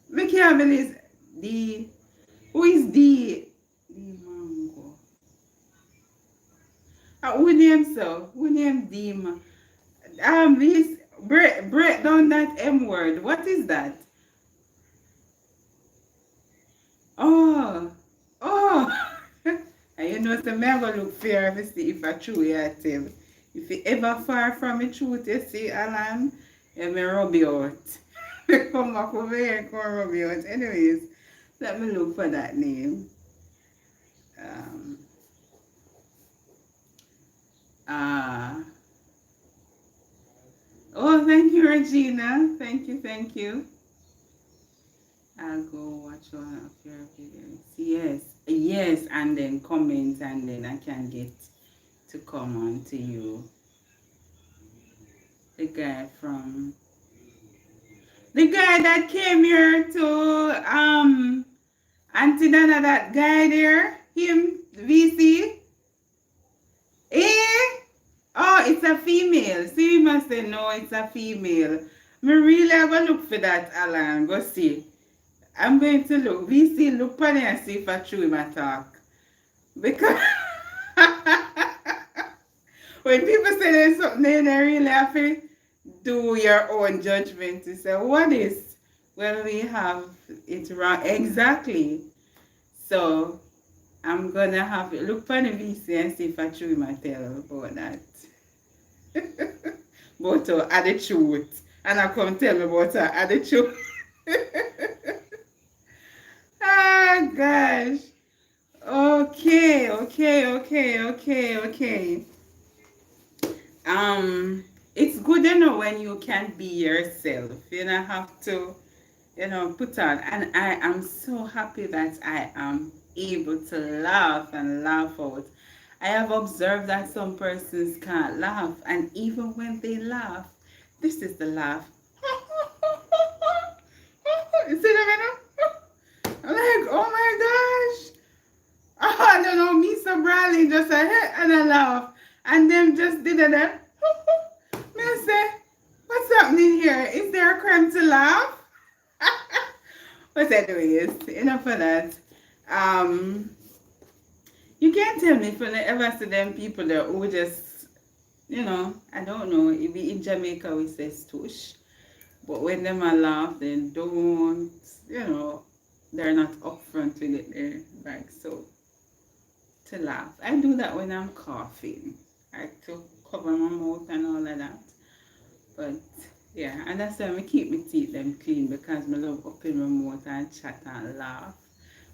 Me can't believe the, who is the mango? Who name so? Who name Dima? This break down that M word. What is that? Oh, oh. And you know, so me I go look fair if I see if I true you tell. If you ever far from the truth, you see, Alan, you may rub you out. Come back over here and come rub you out. Anyways, let me look for that name. Oh, thank you, Regina. Thank you, thank you. I'll go watch one of your videos. Yes, yes, and then comment, and then I can get to come on to you. The guy that came here to Auntie Dana, that guy there, him, VC. Eh? Oh, it's a female. See, you must say no, it's a female. Me really have a look for that, Alan. Go see. I'm going to look. VC, look for it and see if I true him a talk. Because when people say there's something they really have to do your own judgment to say, what is? Well, we have it wrong. Exactly. So, I'm going to have to look for the VC and see if I true him a tell about that. But attitude. And I come tell me about her attitude. Ah, gosh. Okay. It's good, you know, when you can be yourself. You don't have to, you know, put on. And I am so happy that I am able to laugh and laugh out. I have observed that some persons can't laugh, and even when they laugh, this is the laugh. You see that? I'm like, oh my gosh. Oh, I don't know, me so Bradley just said, hey, and I laugh. And them just did it. Me say, what's happening here? Is there a crime to laugh? But anyways, enough of that. You can't tell me if you ever see them people there who just, you know, I don't know, if in Jamaica we say stoosh. But when them a laugh, they don't, you know, they're not upfront with it. They're like, so, to laugh. I do that when I'm coughing. I like to cover my mouth and all of that. But, yeah, and that's why I keep my teeth them clean, because I love open my mouth and chat and laugh.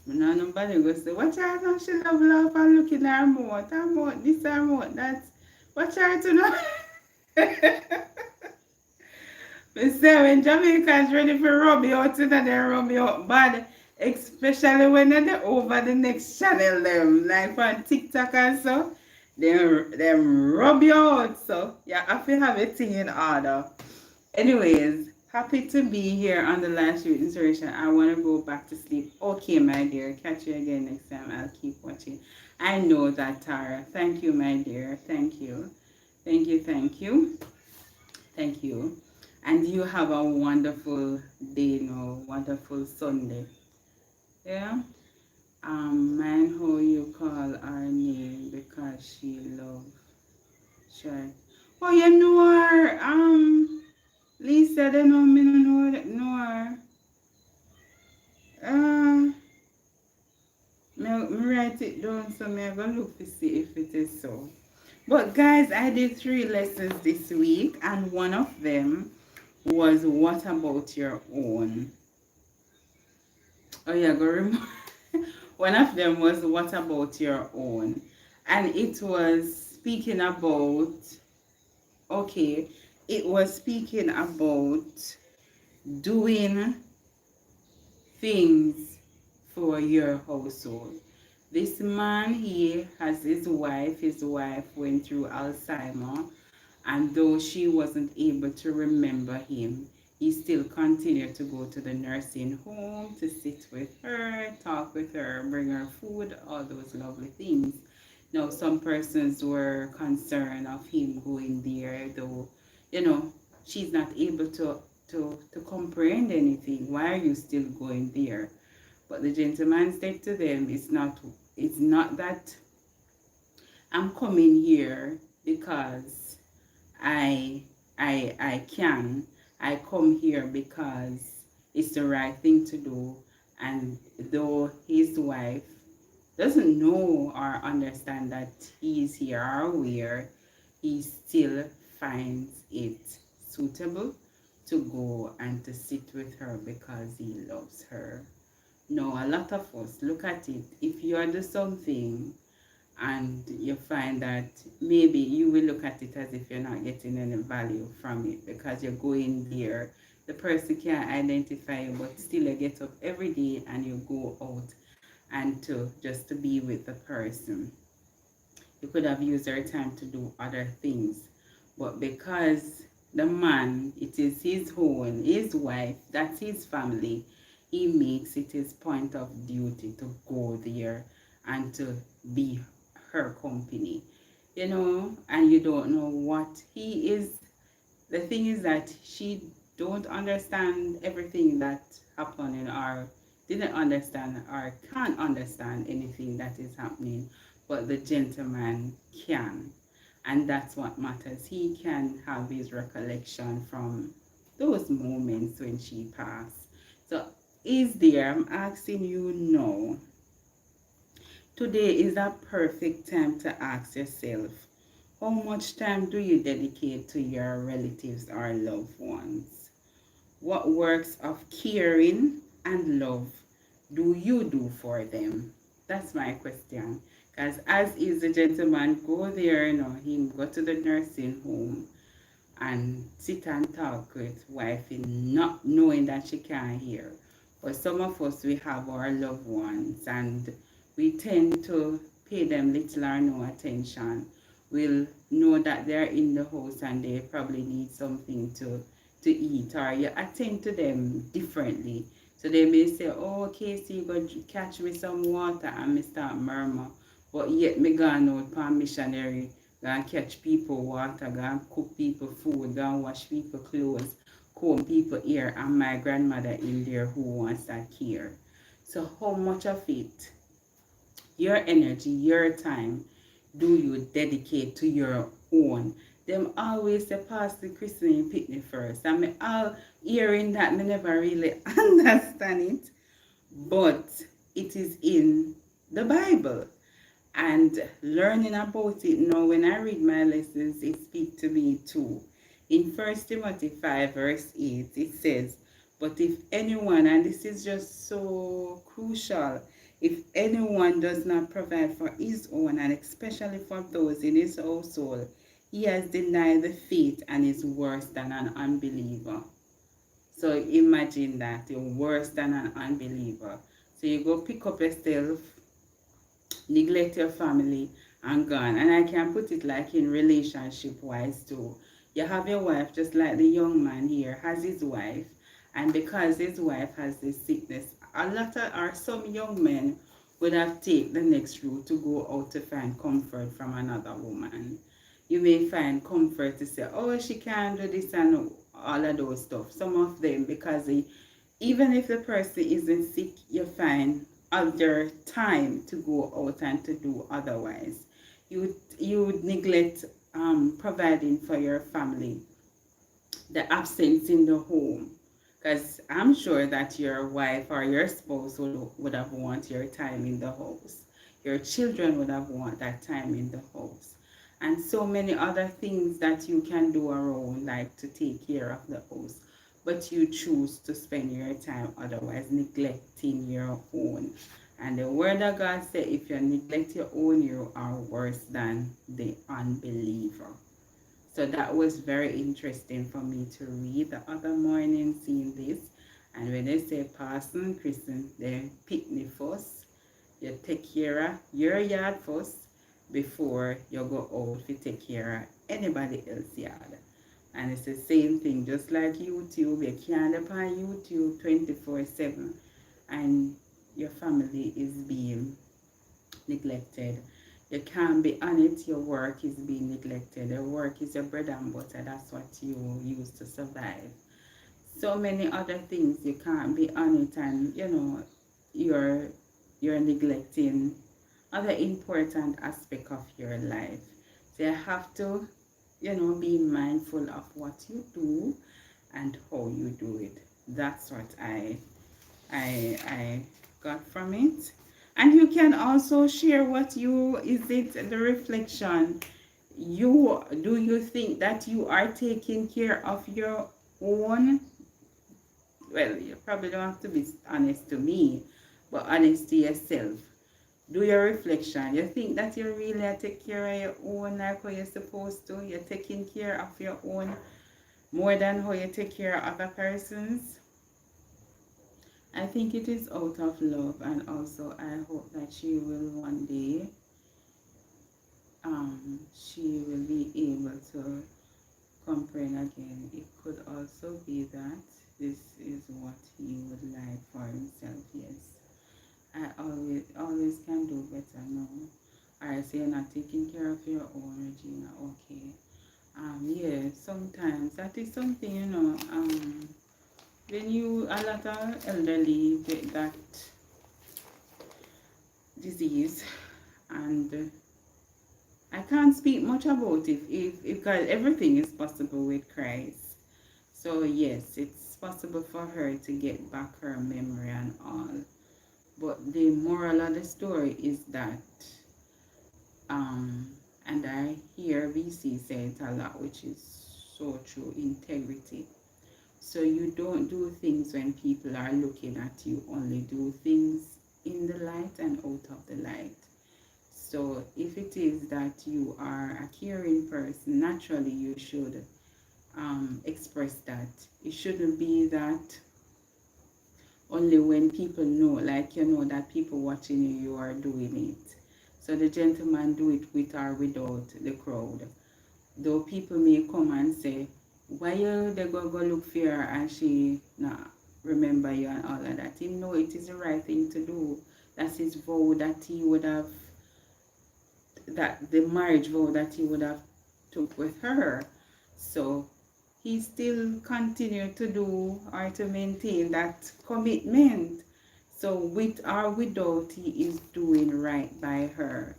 Now nobody go say, watch out, now she love laugh and look in her mouth, this, her mouth, that. Watch out to know. But say when Jamaicans ready for rub you out, they rub you out bad. Especially when they're over the next channel, them like on TikTok and so, them rub you out. So you have to have a thing in order. Anyways, Happy to be here on the last week inspiration. I want to go back to sleep. Okay, my dear. Catch you again next time. I'll keep watching. I know that, Tara. Thank you, my dear. Thank you. Thank you. Thank you. Thank you. And you have a wonderful day now. Wonderful Sunday. Yeah. Mind how you call her name because she loves sure. Oh, you know her. Lisa, they know me no know her. Me write it down so me I go look to see if it is so. But guys, I did 3 lessons this week, and one of them was what about your own? Oh yeah, go remember. One of them was what about your own, and it was speaking about. Okay, it was speaking about doing things for your household. This man, he has his wife went through Alzheimer, and though she wasn't able to remember him, he still continued to go to the nursing home to sit with her, talk with her, bring her food, all those lovely things. Now, some persons were concerned of him going there, though, you know, she's not able to comprehend anything. Why are you still going there? But the gentleman said to them, it's not that I'm coming here because I I can. I come here because it's the right thing to do. And though his wife doesn't know or understand that he's here or where, he still finds it suitable to go and to sit with her because he loves her. No, a lot of us look at it. If you are doing something and you find that maybe you will look at it as if you're not getting any value from it because you're going there, the person can't identify you, but still you get up every day and you go out and to just to be with the person. You could have used your time to do other things, but because the man, it is his own, his wife, that's his family, he makes it his point of duty to go there and to be her company, and you don't know what he is. The thing is that she don't understand everything that happening, or didn't understand or can't understand anything that is happening, but the gentleman can, and that's what matters. He can have his recollection from those moments when she passed. So is there, I'm asking you now, today is a perfect time to ask yourself, how much time do you dedicate to your relatives or loved ones? What works of caring and love do you do for them? That's my question. Because as is the gentleman go there, him go to the nursing home and sit and talk with wife in not knowing that she can't hear. But some of us, we have our loved ones and we tend to pay them little or no attention. We'll know that they're in the house and they probably need something to eat, or you attend to them differently. So they may say, oh, Casey, go catch me some water, and me start murmur. But yet me gone out for missionary, go and catch people water, go and cook people food, go and wash people clothes, comb people hair, and my grandmother in there who wants that care. So how much of it, your energy, your time, do you dedicate to your own? Them always say pass the christening picnic first. And me all hearing that, me never really understand it. But it is in the Bible. And learning about it now, when I read my lessons, it speaks to me too. In 1 Timothy 5 verse 8, it says, but if anyone, and this is just so crucial, if anyone does not provide for his own, and especially for those in his household, he has denied the faith and is worse than an unbeliever. So imagine that, you're worse than an unbeliever. So you go pick up yourself, neglect your family, and gone. And I can put it like in relationship wise too. You have your wife, just like the young man here has his wife, and because his wife has this sickness, a lot of or some young men would have taken the next route to go out to find comfort from another woman. You may find comfort to say, oh, she can't do this and all of those stuff. Some of them, because even if the person isn't sick, you find other time to go out and to do otherwise. You would neglect providing for your family, the absence in the home, because I'm sure that your wife or your spouse would have want your time in the house. Your children would have want that time in the house. And so many other things that you can do around, like to take care of the house. But you choose to spend your time otherwise neglecting your own. And the word of God says, if you neglect your own, you are worse than the unbeliever. So that was very interesting for me to read the other morning, seeing this. And when they say Pastor and Christian, they pick me first. You take care of your yard first before you go out to take care of anybody else's yard. And it's the same thing, just like YouTube. You can't depend on YouTube 24/7 and your family is being neglected. You can't be on it, your work is being neglected. Your work is your bread and butter, that's what you use to survive. So many other things you can't be on it, and you're neglecting other important aspect of your life. So you have to be mindful of what you do and how you do it. That's what I got from it. And you can also share what you, is it the reflection? Do you think that you are taking care of your own? Well, you probably don't have to be honest to me, but honest to yourself. Do your reflection. You think that you really take care of your own like how you're supposed to? You're taking care of your own more than how you take care of other persons? I think it is out of love, and also I hope that she will one day, she will be able to comprehend again. It could also be that this is what he would like for himself. Yes, I always can do better. No, I say you're not taking care of your own, Regina. Okay. Yeah, sometimes that is something, when a lot of elderly get that disease, and I can't speak much about it if because everything is possible with Christ. So yes, it's possible for her to get back her memory and all. But the moral of the story is that, and I hear VC say it a lot, which is so true, integrity. So you don't do things when people are looking at you, only do things in the light and out of the light. So if it is that you are a caring person, naturally you should express that. It shouldn't be that only when people know, like that people watching you, you are doing it. So the gentleman do it with or without the crowd. Though people may come and say, why you they go look for her and she not remember you and all of that. He know it is the right thing to do. That's his vow that he would have, that the marriage vow that he would have took with her. So he still continue to do or to maintain that commitment. So with or without, he is doing right by her,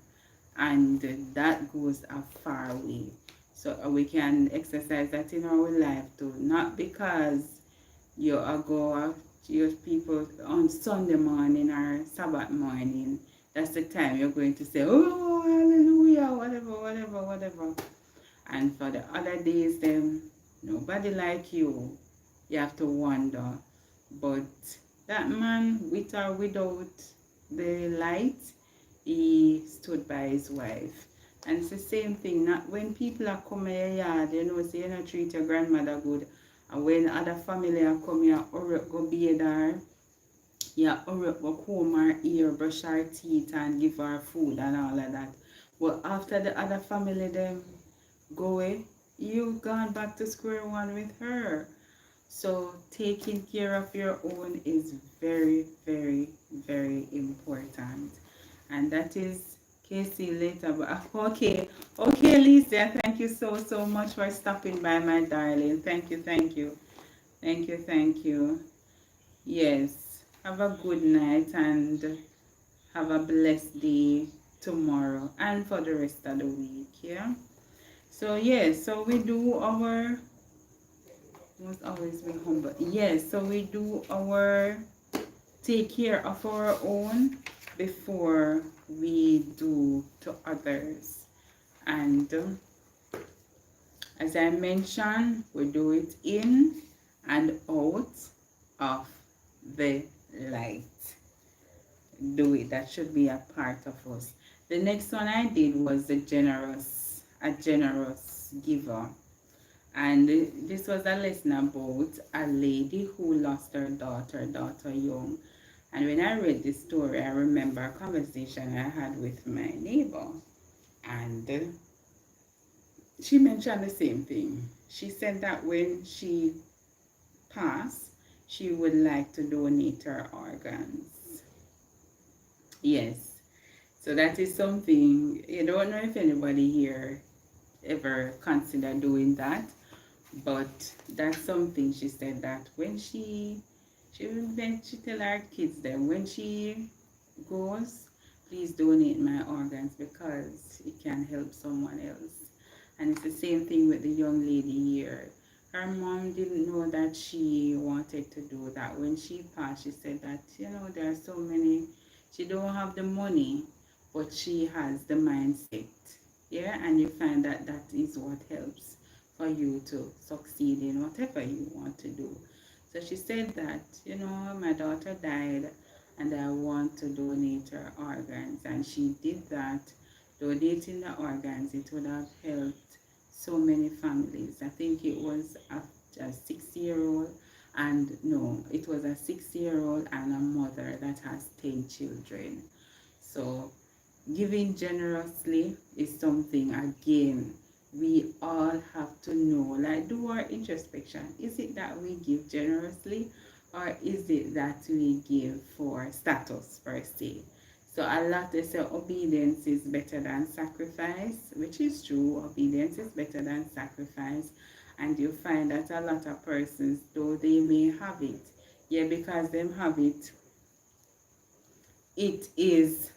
and that goes a far way. So we can exercise that in our life too, not because you are go your people on Sunday morning or Sabbath morning. That's the time you're going to say, oh, hallelujah, whatever. And for the other days, then nobody like you. You have to wonder. But that man, with or without the light, he stood by his wife. And it's the same thing. Not when people are coming in your yard, say you don't treat your grandmother good. And when other family are coming, you hurry up go bathe her. You hurry up go comb her ear, brush her teeth, and give her food and all of that. But after the other family them go away, you've gone back to square one with her. So taking care of your own is very, very, very important. And that is KC later. But okay, okay, Lisa, thank you so, so much for stopping by, my darling. Thank you, thank you. Thank you, thank you. Yes, have a good night and have a blessed day tomorrow and for the rest of the week, yeah? So, yes, so we do our, must always be humble. Yes, so we do our, take care of our own before we do to others. And as I mentioned, we do it in and out of the light. Do it. That should be a part of us. The next one I did was a generous giver. And this was a lesson about a lady who lost her daughter young. And when I read this story, I remember a conversation I had with my neighbor. And she mentioned the same thing. She said that when she passed, she would like to donate her organs. Yes. So that is something, I don't know if anybody here ever considered doing that, but that's something she said that when she tell her kids that when she goes, please donate my organs because it can help someone else. And it's the same thing with the young lady here. Her mom didn't know that she wanted to do that. When she passed, she said that, there are so many, she don't have the money, but she has the mindset. Yeah, and you find that that is what helps for you to succeed in whatever you want to do. So she said that, my daughter died and I want to donate her organs. And she did that. Donating the organs, it would have helped so many families. I think it was a 6-year-old, and no, it was a 6-year-old and a mother that has 10 children. So giving generously is something, again, we all have to know, like do our introspection. Is it that we give generously, or is it that we give for status per se? So a lot they say obedience is better than sacrifice, which is true. Obedience is better than sacrifice. And you find that a lot of persons, though they may have it, yeah, because them have it, it is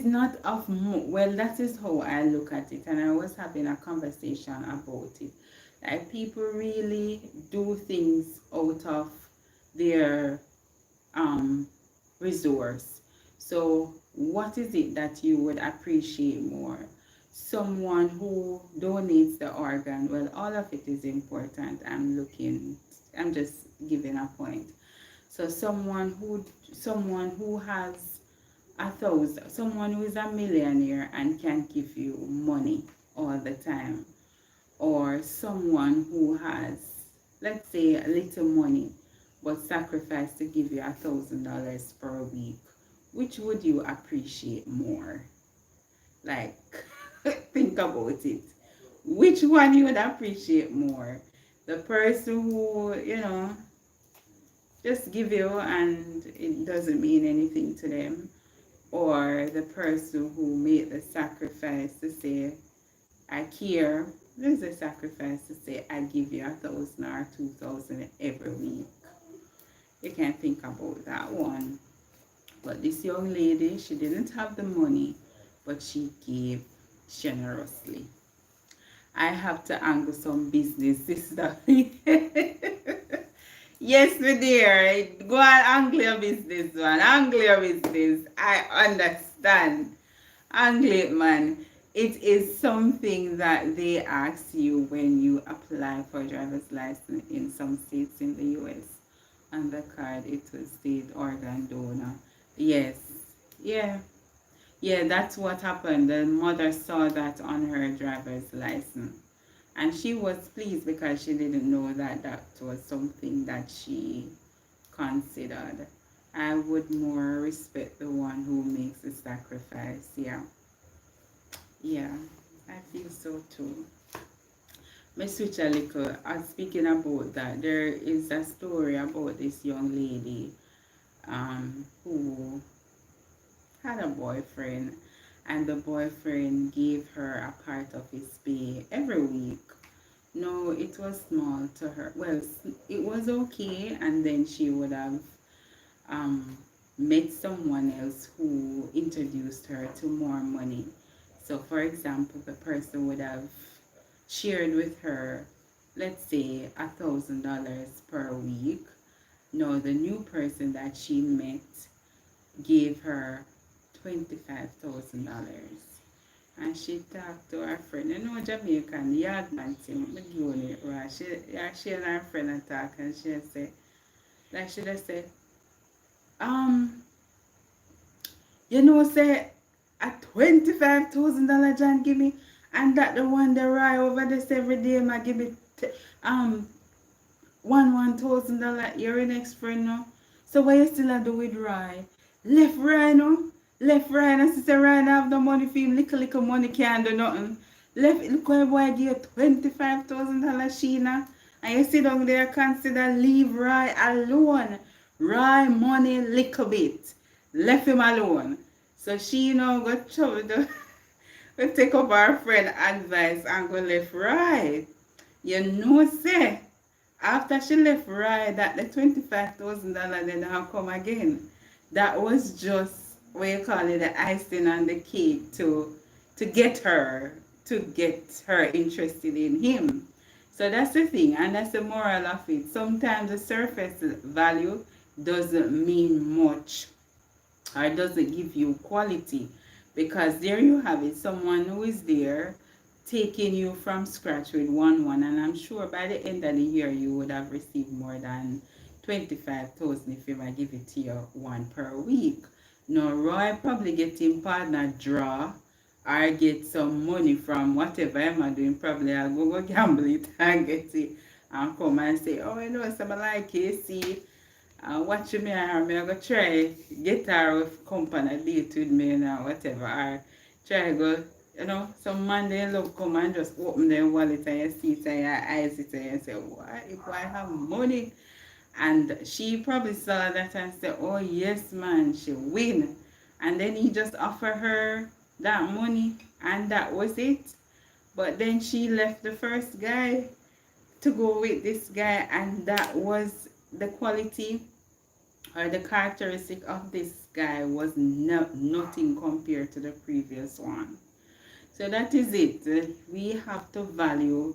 not of well, that is how I look at it. And I was having a conversation about it, like people really do things out of their resource. So what is it that you would appreciate more? Someone who donates the organ, well, all of it is important. I'm just giving a point. So someone who has 1,000, someone who is a millionaire and can give you money all the time, or someone who has, let's say, a little money but sacrifice to give you $1,000 per week, which would you appreciate more? Like, think about it. Which one you would appreciate more? The person who, just give you and it doesn't mean anything to them, or the person who made the sacrifice to say, I care. There's a sacrifice to say, I give you 1,000 or 2,000 every week. You can think about that one. But this young lady, she didn't have the money, but she gave generously. I have to angle some business, sister. Yes, my dear. Go and angle your business, man. Angle your business. I understand. Angle it, man. It is something that they ask you when you apply for a driver's license in some states in the US. On the card, it will state organ donor. Yes. Yeah. Yeah, that's what happened. The mother saw that on her driver's license. And she was pleased because she didn't know that that was something that she considered. I would more respect the one who makes the sacrifice. Yeah. Yeah, I feel so too. me switch a little. Speaking about that, there is a story about this young lady who had a boyfriend, and the boyfriend gave her a part of his pay every week. No, it was small to her. Well, it was okay, and then she would have um, met someone else who introduced her to more money. So, for example, the person would have shared with her, let's say, $1,000 per week. No, the new person that she met gave her $25,000. And she talked to her friend. You know, Jamaican, yard man thing, me doing it right. She and her friend and talk, and she said, like she just said, um, you know, say a $25,000 John give me, and that the one that ride over this every day, ma give me um $1,000. You're an ex friend now. So what you still a do with Rye? Left Rye no? Left Rye and sister Rye have the money for him. Little money can't do nothing. Left look where boy give $25,000 Sheena. And you sit down there consider leave Rye alone. Rye money little bit. Left him alone. So she now got trouble to take up her friend advice and go left Rye. You know say after she left right that the $25,000 did not come again. That was just what you call it, the icing on the cake to get her interested in him. So that's the thing, and that's the moral of it. Sometimes the surface value doesn't mean much or doesn't give you quality, because there you have it, someone who is there taking you from scratch with one, and I'm sure by the end of the year you would have received more than 25,000 if you might give it to you one per week. Now Roy probably get him partner draw or get some money from whatever I'm doing. Probably I'll go gamble it and get it and come and say, oh, you know, something like KC, watch me, or me I go try get her with company date with me now, whatever, or try go, you know, some man they love come and just open their wallet and you see it and your eyes it and you say, what if I have money? And she probably saw that and said, oh yes man, she win. And then he just offer her that money and that was it. But then she left the first guy to go with this guy, and that was the quality or the characteristic of this guy was nothing compared to the previous one. So that is it. We have to value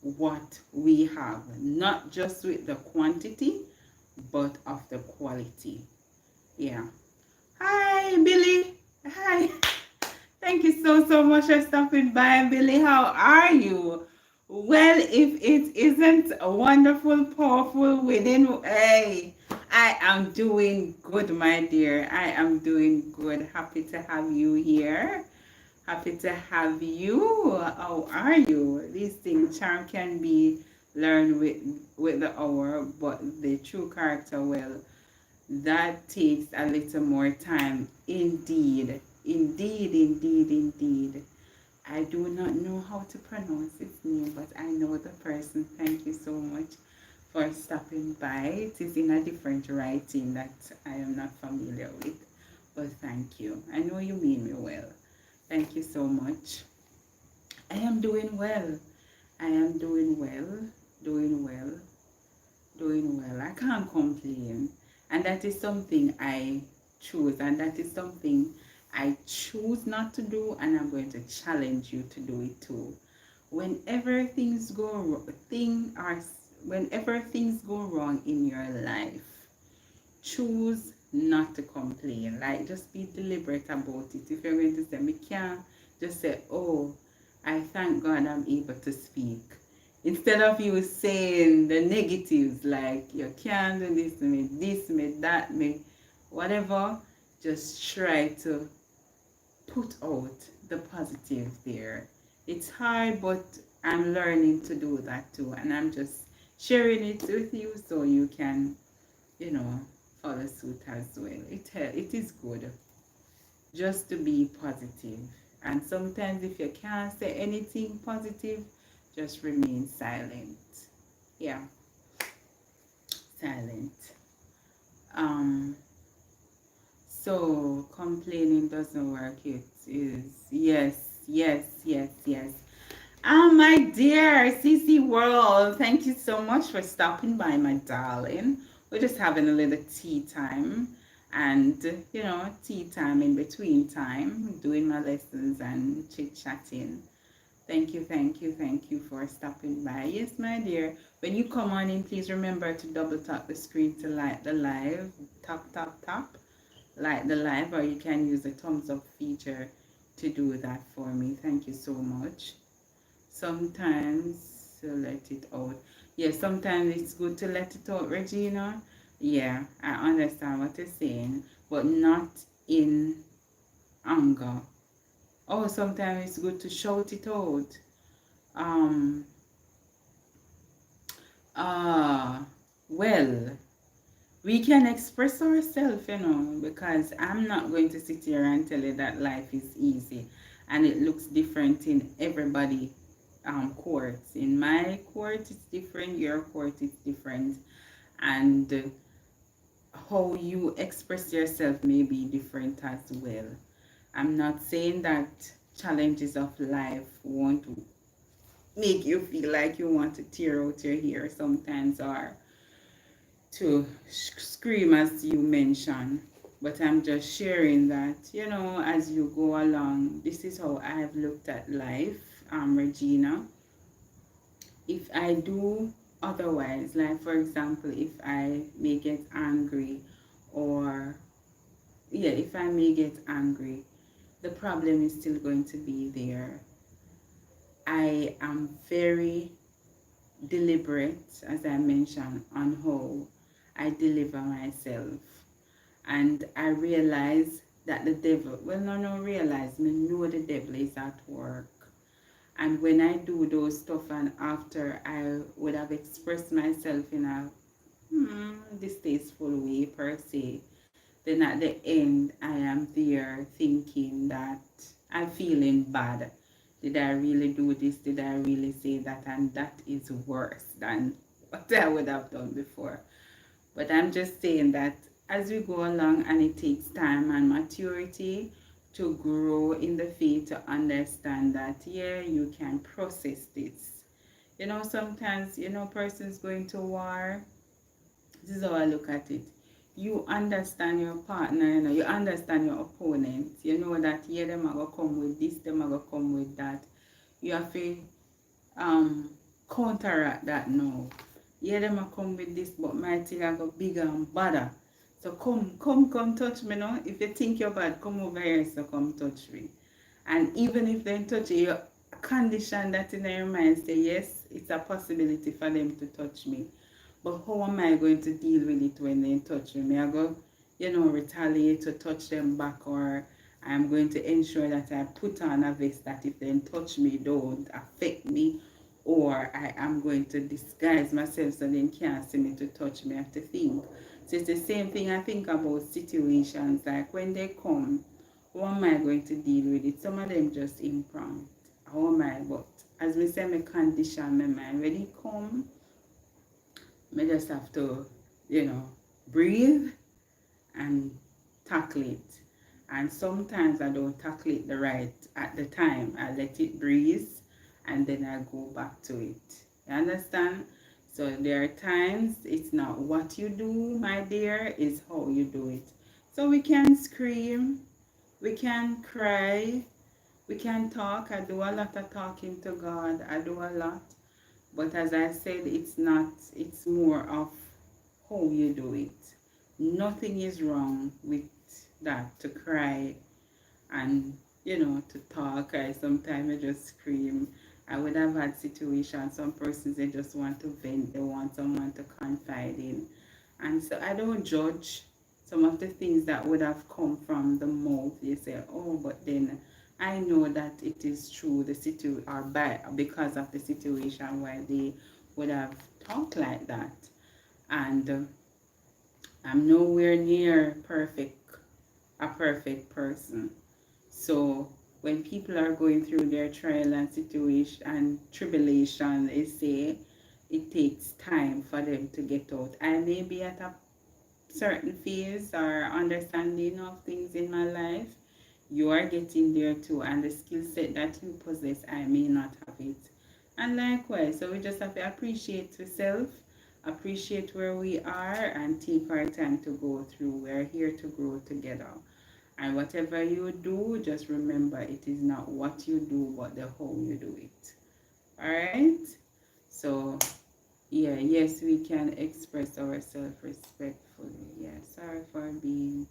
what we have, not just with the quantity, but of the quality. Yeah. Hi, Billy. Hi. Thank you so much for stopping by, Billy. How are you? Well, if it isn't a wonderful, powerful within, hey, I am doing good, my dear. I am doing good. Happy to have you here. Happy to have you. How are you? These things, charm can be learned with the hour, but the true character, well, that takes a little more time. Indeed. Indeed, indeed, indeed. I do not know how to pronounce his name, but I know the person. Thank you so much for stopping by. It is in a different writing that I am not familiar with, but thank you. I know you mean me well. Thank you so much. I am doing well. I am doing well, doing well, doing well. I can't complain. And that is something I choose, and that is something I choose not to do, and I'm going to challenge you to do it too. Whenever things go whenever things go wrong in your life, choose not to complain. Like, just be deliberate about it. If you're going to say, me can't, just say, oh, I thank God I'm able to speak. Instead of you saying the negatives, like you can't do this, me, that, me, whatever, just try to put out the positive there. It's hard, but I'm learning to do that too, and I'm just sharing it with you so you can, you know, follow suit as well. It is good just to be positive. And sometimes if you can't say anything positive, just remain silent. Yeah, silent. Um, so complaining doesn't work. It is yes, yes, yes, yes. My dear CC World, thank you so much for stopping by, my darling. We're just having a little tea time and, tea time in between time, doing my lessons and chit chatting. Thank you, thank you, thank you for stopping by. Yes, my dear. When you come on in, please remember to double tap the screen to like the live. Tap, tap, tap. Like the live, or you can use the thumbs up feature to do that for me. Thank you so much. Sometimes to let it out. Yeah, sometimes it's good to let it out, Regina. Yeah, I understand what you're saying, but not in anger. Oh, sometimes it's good to shout it out. Um, uh, well, we can express ourselves, because I'm not going to sit here and tell you that life is easy and it looks different in everybody courts. In my court, it's different, your court is different, and how you express yourself may be different as well. I'm not saying that challenges of life won't make you feel like you want to tear out your hair sometimes, or to scream as you mentioned, but I'm just sharing that, as you go along, this is how I've looked at life, Regina. If I do otherwise, like for example, if I may get angry, or yeah, if I may get angry, the problem is still going to be there. I am very deliberate, as I mentioned, on how I deliver myself. And I realize that the devil, well, no, realize, me know the devil is at work. And when I do those stuff, and after I would have expressed myself in a distasteful way per se, then at the end I am there thinking that I'm feeling bad. Did I really do this? Did I really say that? And that is worse than what I would have done before. But I'm just saying that as we go along, and it takes time and maturity to grow in the faith, to understand that, yeah, you can process this. Sometimes, persons going to war, this is how I look at it. You understand your partner, you understand your opponent. You know that, yeah, them are going to come with this, them are going to come with that. You have to um, counteract that now. Yeah, them a come with this, but my thing I go bigger and badder. So come touch me now. If you think you're bad, come over here, so come touch me. And even if they touch you, you condition that in your mind, say yes, it's a possibility for them to touch me. But how am I going to deal with it when they touch me? I go, retaliate to touch them back, or I'm going to ensure that I put on a vest that if they touch me, don't affect me, or I am going to disguise myself so they can't see me to touch me. I have to think. So it's the same thing I think about situations, like when they come, how am I going to deal with it? Some of them just impromptu. How am I? But as we say, I condition my mind. When it come, I just have to, breathe and tackle it. And sometimes I don't tackle it the right at the time. I let it breathe and then I go back to it. You understand? So there are times it's not what you do, my dear, is how you do it. So we can scream, we can cry, we can talk. I do a lot of talking to God. I do a lot. But as I said, it's more of how you do it. Nothing is wrong with that, to cry and, to talk. I sometimes I just scream. I would have had situations, some persons, they just want to vent, they want someone to confide in. And so I don't judge some of the things that would have come from the mouth. You say, oh, but then I know that it is true, the situation, or because of the situation why they would have talked like that. And I'm nowhere near a perfect person. So when people are going through their trial and situation and tribulation, they say it takes time for them to get out. I may be at a certain phase or understanding of things in my life. You are getting there too, and the skill set that you possess, I may not have it. And likewise, so we just have to appreciate ourselves, appreciate where we are, and take our time to go through. We're here to grow together. And whatever you do, just remember it is not what you do, but the how you do it. Alright? So, yeah, yes, we can express ourselves respectfully. Yeah, sorry for being.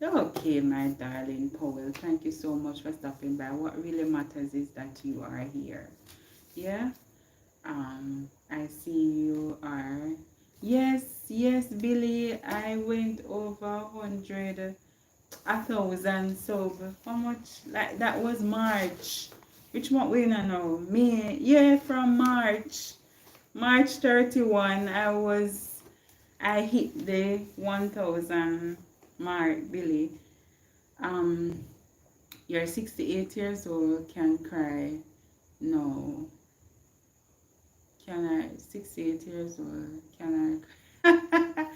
Okay, my darling Powell, thank you so much for stopping by. What really matters is that you are here. Yeah? I see you are. Yes, yes, Billy, I went over 1,000 sub. How much? Like that was March. Which month we in now? May. Yeah, from March. March 31, I hit the 1,000 mark, Billy. Um, you're 68 years old, can cry. No. Can I? 68 years old, can I?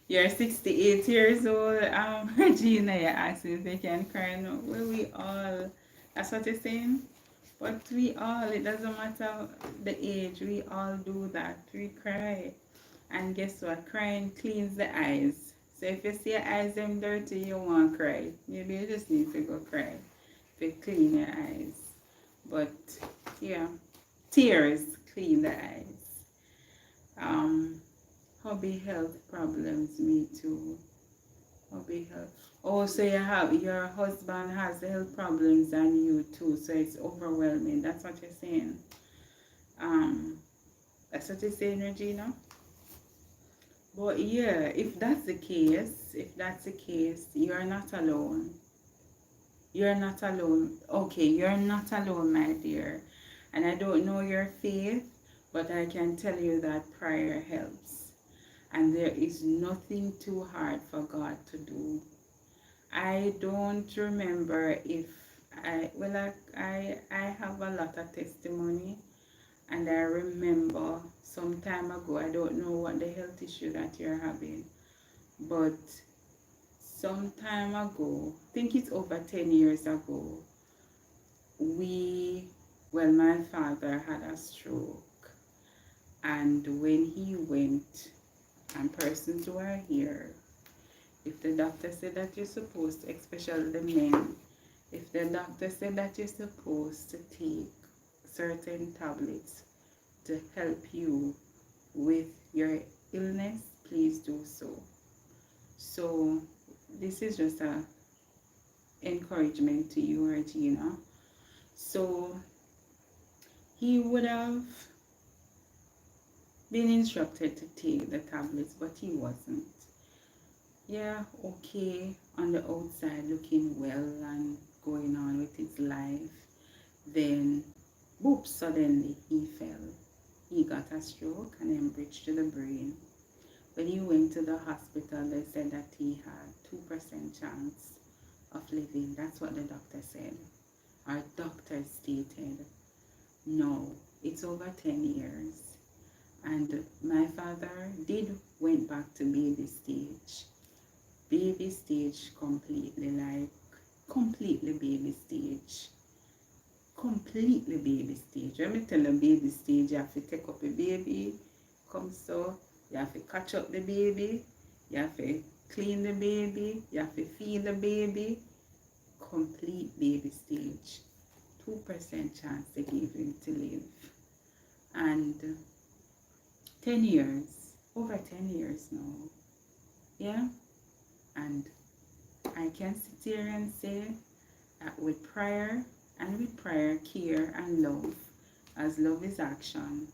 You're 68 years old. Regina, you're asking if they can cry. No, well, we all. That's what you're saying? But we all, it doesn't matter the age, we all do that. We cry. And guess what? Crying cleans the eyes. So if you see your eyes them dirty, you won't cry. Maybe you just need to go cry to clean your eyes. But yeah, tears clean the eyes. Hobby health problems, me too. Hobby health. Oh, so you have your husband has health problems and you too, so it's overwhelming. That's what you're saying. Um, that's what you're saying, Regina. But yeah, if that's the case, you're not alone. You're not alone. Okay, you're not alone, my dear. And I don't know your faith, but I can tell you that prayer helps. And there is nothing too hard for God to do. I don't remember if I have a lot of testimony, and I remember some time ago, I don't know what the health issue that you're having, but some time ago, I think it's over 10 years ago, my father had a stroke, and when he went, and persons who are here, if the doctor said that you're supposed to, especially the men, if the doctor said that you're supposed to take certain tablets to help you with your illness, please do so. So this is just a encouragement to you, Regina. So he would have been instructed to take the tablets, but he wasn't. Yeah, okay, on the outside looking well and going on with his life. Then, boop, suddenly he fell. He got a stroke and hemorrhage to the brain. When he went to the hospital, they said that he had 2% chance of living. That's what the doctor said. Our doctor stated. No, it's over 10 years. And my father went back to baby stage. Baby stage completely, like completely baby stage. Completely baby stage. Let me tell you, baby stage, you have to take up a baby, come so, you have to catch up the baby, you have to clean the baby, you have to feed the baby. Complete baby stage. 2% chance they give him to live. And 10 years, over 10 years now. Yeah? And I can sit here and say that with prayer, care and love, as love is action,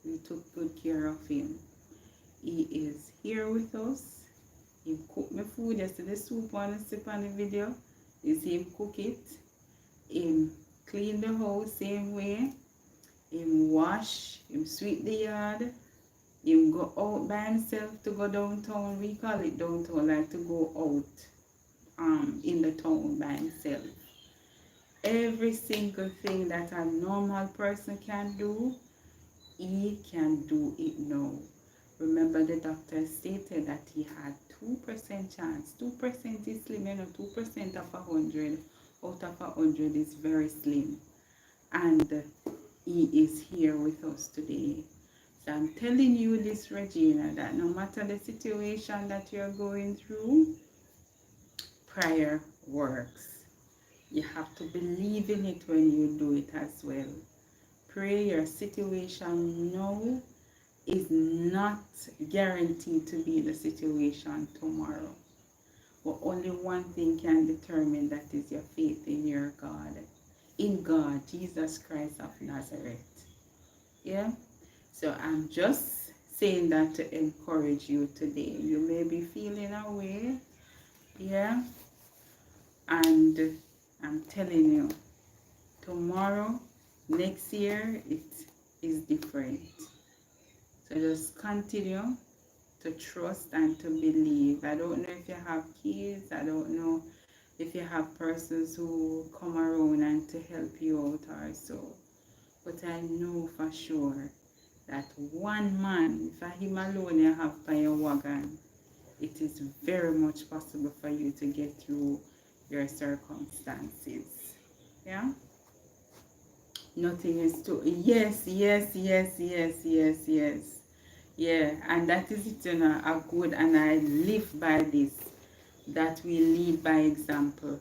we took good care of him. He is here with us. He cooked my food. Yesterday, soup on the sip on the video. Is him cook it. Him clean the house same way. Him wash. Him sweep the yard. Him go out by himself to go downtown. We call it downtown, like to go out in the town by himself. Every single thing that a normal person can do, he can do it now. Remember, the doctor stated that he had 2% chance. 2% is slim, 2% of 100 out of 100 is very slim. And he is here with us today. So I'm telling you this, Regina, that no matter the situation that you're going through, prayer works. You have to believe in it when you do it as well. Pray. Your situation now is not guaranteed to be the situation tomorrow. But only one thing can determine that is your faith in your God. In God, Jesus Christ of Nazareth. Yeah? So I'm just saying that to encourage you today. You may be feeling away. Yeah? And I'm telling you, tomorrow, next year, it is different. So just continue to trust and to believe. I don't know if you have kids. I don't know if you have persons who come around and to help you out or so. But I know for sure that one man, if him alone you have by your wagon, it is very much possible for you to get through your circumstances. Yeah? Nothing is too... Yes, yes, yes, yes, yes, yes. Yeah, and that is it, a good, and I live by this, that we lead by example.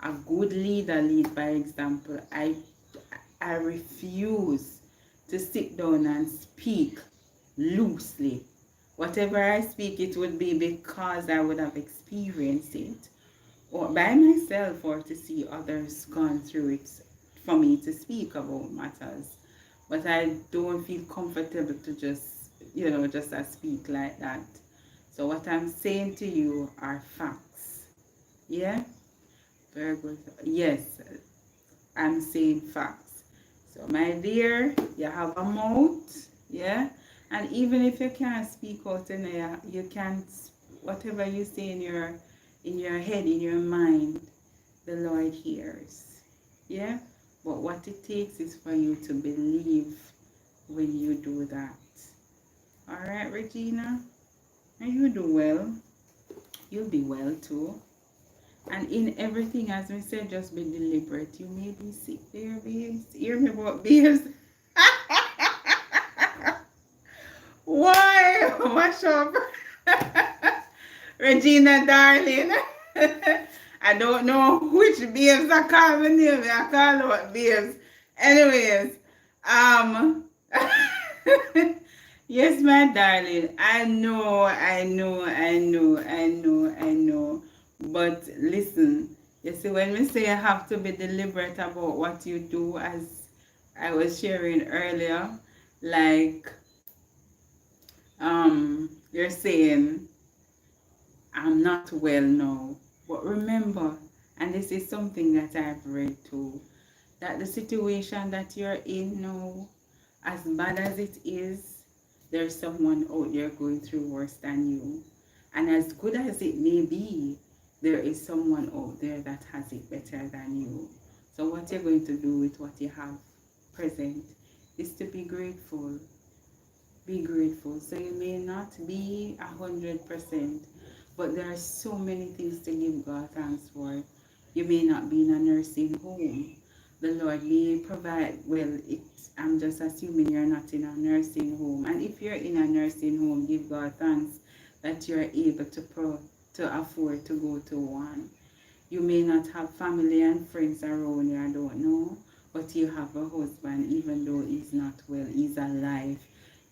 A good leader lead by example. I refuse to sit down and speak loosely. Whatever I speak, it would be because I would have experienced it, or by myself, or to see others gone through it for me to speak about matters. But I don't feel comfortable to just, just speak like that. So what I'm saying to you are facts. Yeah? Very good. Yes, I'm saying facts. So my dear, you have a mouth. Yeah? And even if you can't speak out, you can't, whatever you say in your head, in your mind, the Lord hears. Yeah? But what it takes is for you to believe when you do that. Alright, Regina? And you do well. You'll be well too. And in everything, as we said, just be deliberate. You may be sick there, babes. Hear me about babes. Why? Mash up. Regina, darling. I don't know which babes I call my name. I call out babes. Anyways, yes, my darling. I know. But listen, you see, when we say you have to be deliberate about what you do, as I was sharing earlier, like, you're saying, I'm not well now. But remember, and this is something that I've read too, that the situation that you're in now, as bad as it is, there's someone out there going through worse than you. And as good as it may be, there is someone out there that has it better than you. So what you're going to do with what you have present is to be grateful. Be grateful. So you may not be 100%, but there are so many things to give God thanks for. You may not be in a nursing home. The Lord may provide, well, I'm just assuming you're not in a nursing home. And if you're in a nursing home, give God thanks that you're able to afford to go to one. You may not have family and friends around you, I don't know, but you have a husband, even though he's not well, he's alive.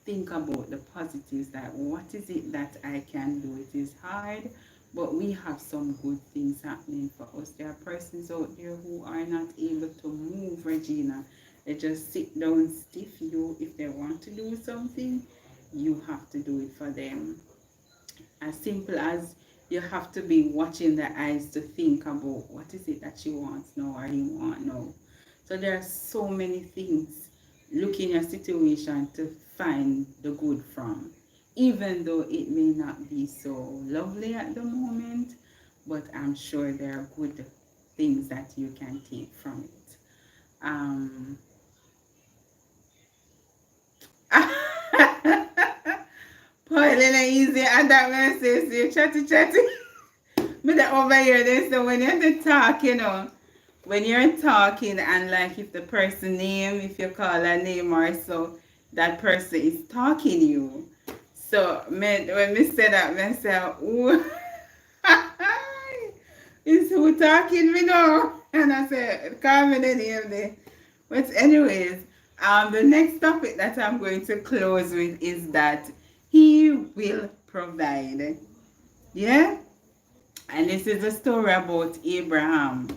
Think about the positives, that what is it that I can do? It is hard, but we have some good things happening for us. There are persons out there who are not able to move, Regina. They just sit down stiff. If they want to do something, you have to do it for them. As simple as you have to be watching the eyes to think about what is it that she wants now or you want now. So there are so many things. Look in your situation to find the good from, even though it may not be so lovely at the moment, but I'm sure there are good things that you can take from it. Um, Pauline easy and that man says you chatty chatty. Me that over here then so when you're talk, when you're talking and like if the person name, if you call a name or so, that person is talking you. So me, when me say that, me say, ooh, is who talking me now? And I say, call me the name there. But anyways, the next topic that I'm going to close with is that he will provide. Yeah? And this is a story about Abraham.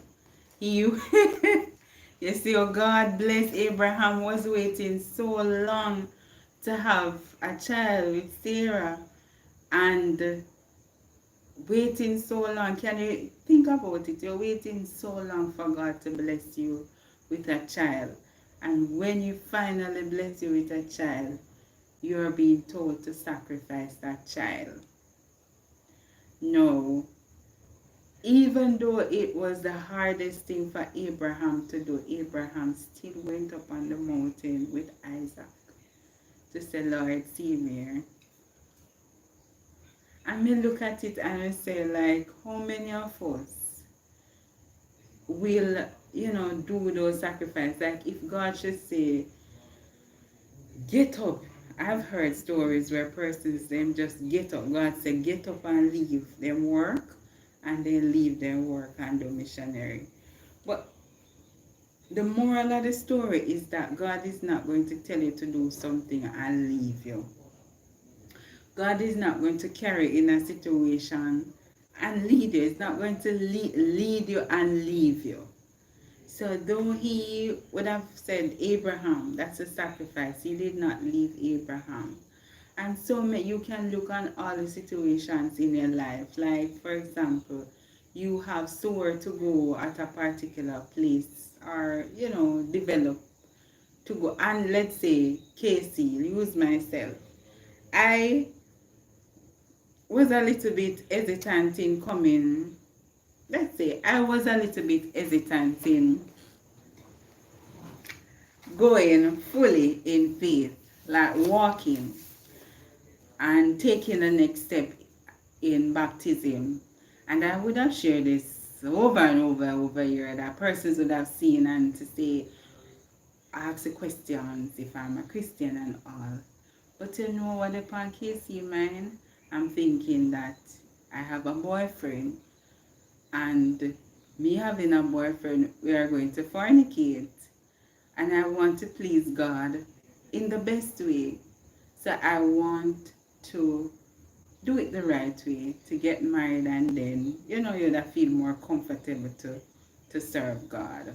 He, you see, oh God bless Abraham was waiting so long to have a child with Sarah and waiting so long. Can you think about it? You're waiting so long for God to bless you with a child. And when you finally bless you with a child, you're being told to sacrifice that child. No, even though it was the hardest thing for Abraham to do, Abraham still went up on the mountain with Isaac to say, Lord, see me here. And me look at it and I say, like, how many of us will, do those sacrifices? Like, if God should say, get up. I've heard stories where persons, them just get up. God said, get up and leave them work, and they leave their work and do missionary. But the moral of the story is that God is not going to tell you to do something and leave you. God is not going to carry in a situation and lead you. He's not going to lead you and leave you. So though he would have said Abraham, that's a sacrifice, he did not leave Abraham. And so you can look on all the situations in your life. Like, for example, you have somewhere to go at a particular place or, develop to go. And let's say, KC, use myself. I was a little bit hesitant in coming. Let's say, I was a little bit hesitant in going fully in faith, like walking and taking the next step in baptism. And I would have shared this over and over here that persons would have seen and to say, ask the questions if I'm a Christian and all. But you know what upon KC mind, I'm thinking that I have a boyfriend and me having a boyfriend, we are going to fornicate. And I want to please God in the best way. So I want to do it the right way, to get married and then, you'd feel more comfortable to serve God.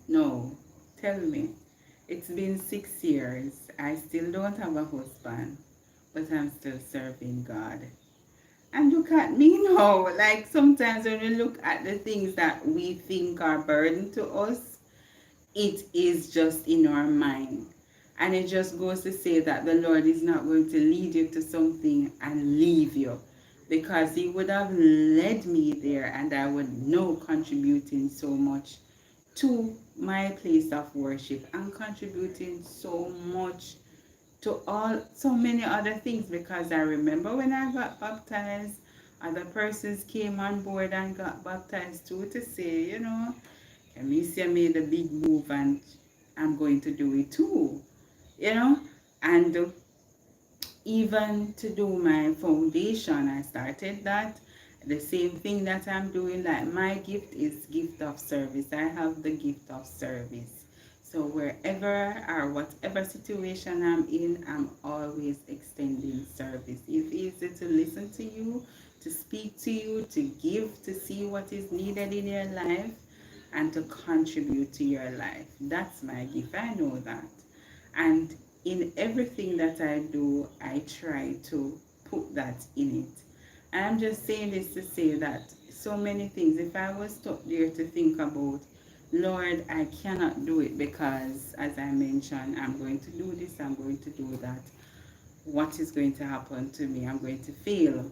No, tell me, it's been 6 years. I still don't have a husband, but I'm still serving God. And look at me now. Like sometimes when we look at the things that we think are burden to us, it is just in our mind. And it just goes to say that the Lord is not going to lead you to something and leave you. Because he would have led me there and I would know contributing so much to my place of worship and contributing so much to so many other things. Because I remember when I got baptized, other persons came on board and got baptized too to say, Amicia made a big move and I'm going to do it too, and even to do my foundation, I started that. The same thing that I'm doing, like my gift is gift of service. I have the gift of service. So wherever or whatever situation I'm in, I'm always extending service. It's easy to listen to you, to speak to you, to give, to see what is needed in your life, and to contribute to your life. That's my gift. I know that. And in everything that I do, I try to put that in it. And I'm just saying this to say that so many things, if I was stuck there to think about, Lord, I cannot do it because, as I mentioned, I'm going to do this, I'm going to do that. What is going to happen to me? I'm going to fail.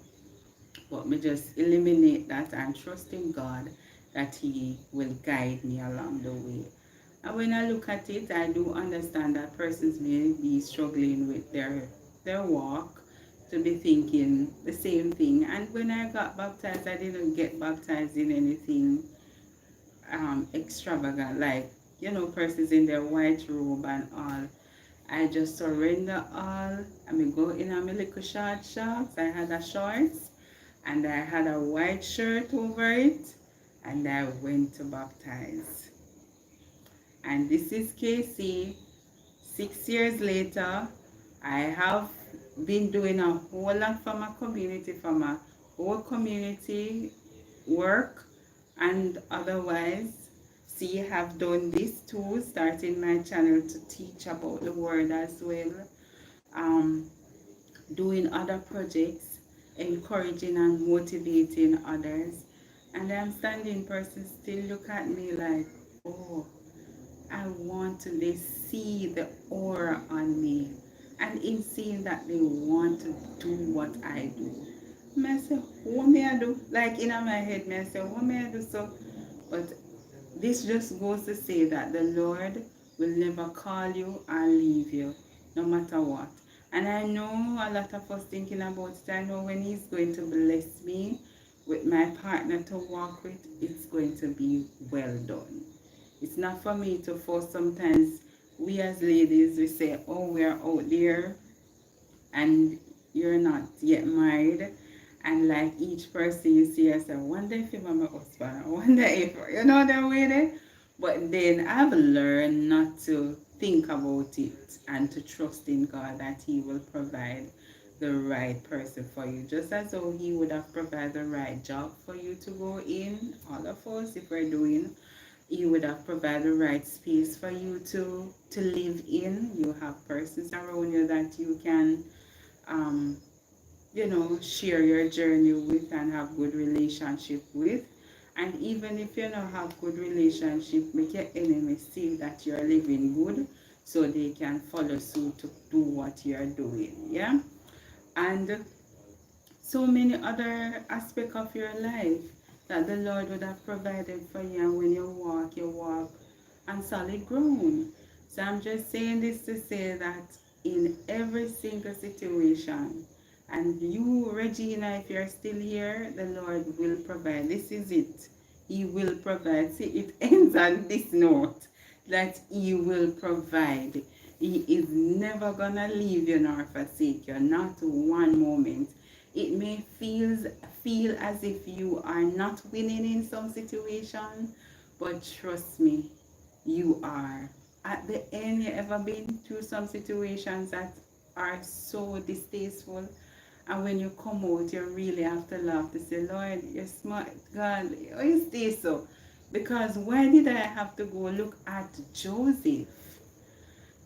But me just eliminate that and trust in God that he will guide me along the way. And when I look at it, I do understand that persons may be struggling with their walk, to be thinking the same thing. And when I got baptized, I didn't get baptized in anything extravagant, like, persons in their white robe and all. I just surrender all. I mean, go in a my little shorts. I had a shorts and I had a white shirt over it, and I went to baptize. And this is KC. 6 years later, I have been doing a whole lot for my community, for my whole community work and otherwise. See, I have done this too, starting my channel to teach about the word as well. Um, Doing other projects, encouraging and motivating others. And I'm standing person still look at me like, oh, I want to they see the aura on me. And in seeing that they want to do what I do. I say, what may I do? Like in my head, I say, what may I do? So, but this just goes to say that the Lord will never call you or leave you, no matter what. And I know a lot of us thinking about it. I know when He's going to bless me with my partner to walk with, it's going to be well done. It's not for me to force. Sometimes we as ladies, we say, oh, we're out there and you're not yet married, and like each person you see, I say, wonder if you're my husband, I wonder if, that way there. But then I've learned not to think about it and to trust in God that He will provide the right person for you, just as though He would have provided the right job for you to go in. All of us, if we're doing, He would have provided the right space for you to live in. You have persons around you that you can um, share your journey with and have good relationship with. And even if you don't have good relationship, make your enemies see that you're living good, so they can follow suit to do what you're doing. Yeah. And so many other aspects of your life that the Lord would have provided for you, and when you walk on solid ground. So I'm just saying this to say that in every single situation, and you, Regina, if you're still here, the Lord will provide. This is it. He will provide. See, it ends on this note, that He will provide. He is never gonna leave you nor forsake you, not one moment. It may feel as if you are not winning in some situation, but trust me, you are. At the end, you ever been through some situations that are so distasteful, and when you come out, you really have to laugh to say, Lord, you're smart. God, why is this so? Because why did I have to go look at Joseph?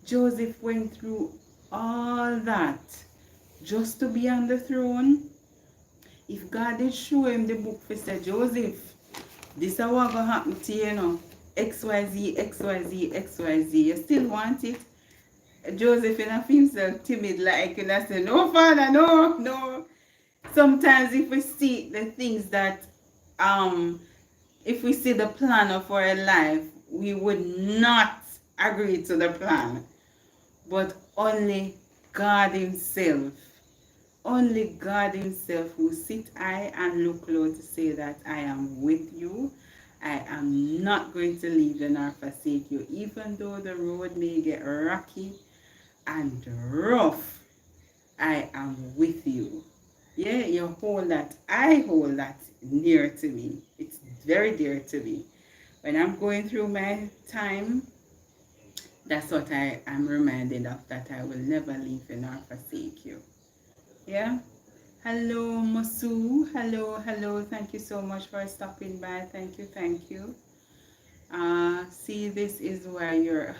Joseph went through all that just to be on the throne. If God did show him the book for say, Joseph, this is what going to happen to you now. XYZ, XYZ, XYZ. You still want it? Joseph enough himself timid like, and I say, no, Father, no, no. Sometimes if we see the things that, if we see the plan of our life, we would not agree to the plan. But only God Himself will sit high and look low to say that I am with you. I am not going to leave you nor forsake you. Even though the road may get rocky and rough, I am with you. Yeah, you hold that. I hold that near to me. It's very dear to me. When I'm going through my time, that's what I am reminded of, that I will never leave you nor forsake you. Yeah. Hello, Masu. Hello, hello. Thank you so much for stopping by. Thank you, thank you. See, this is where you're.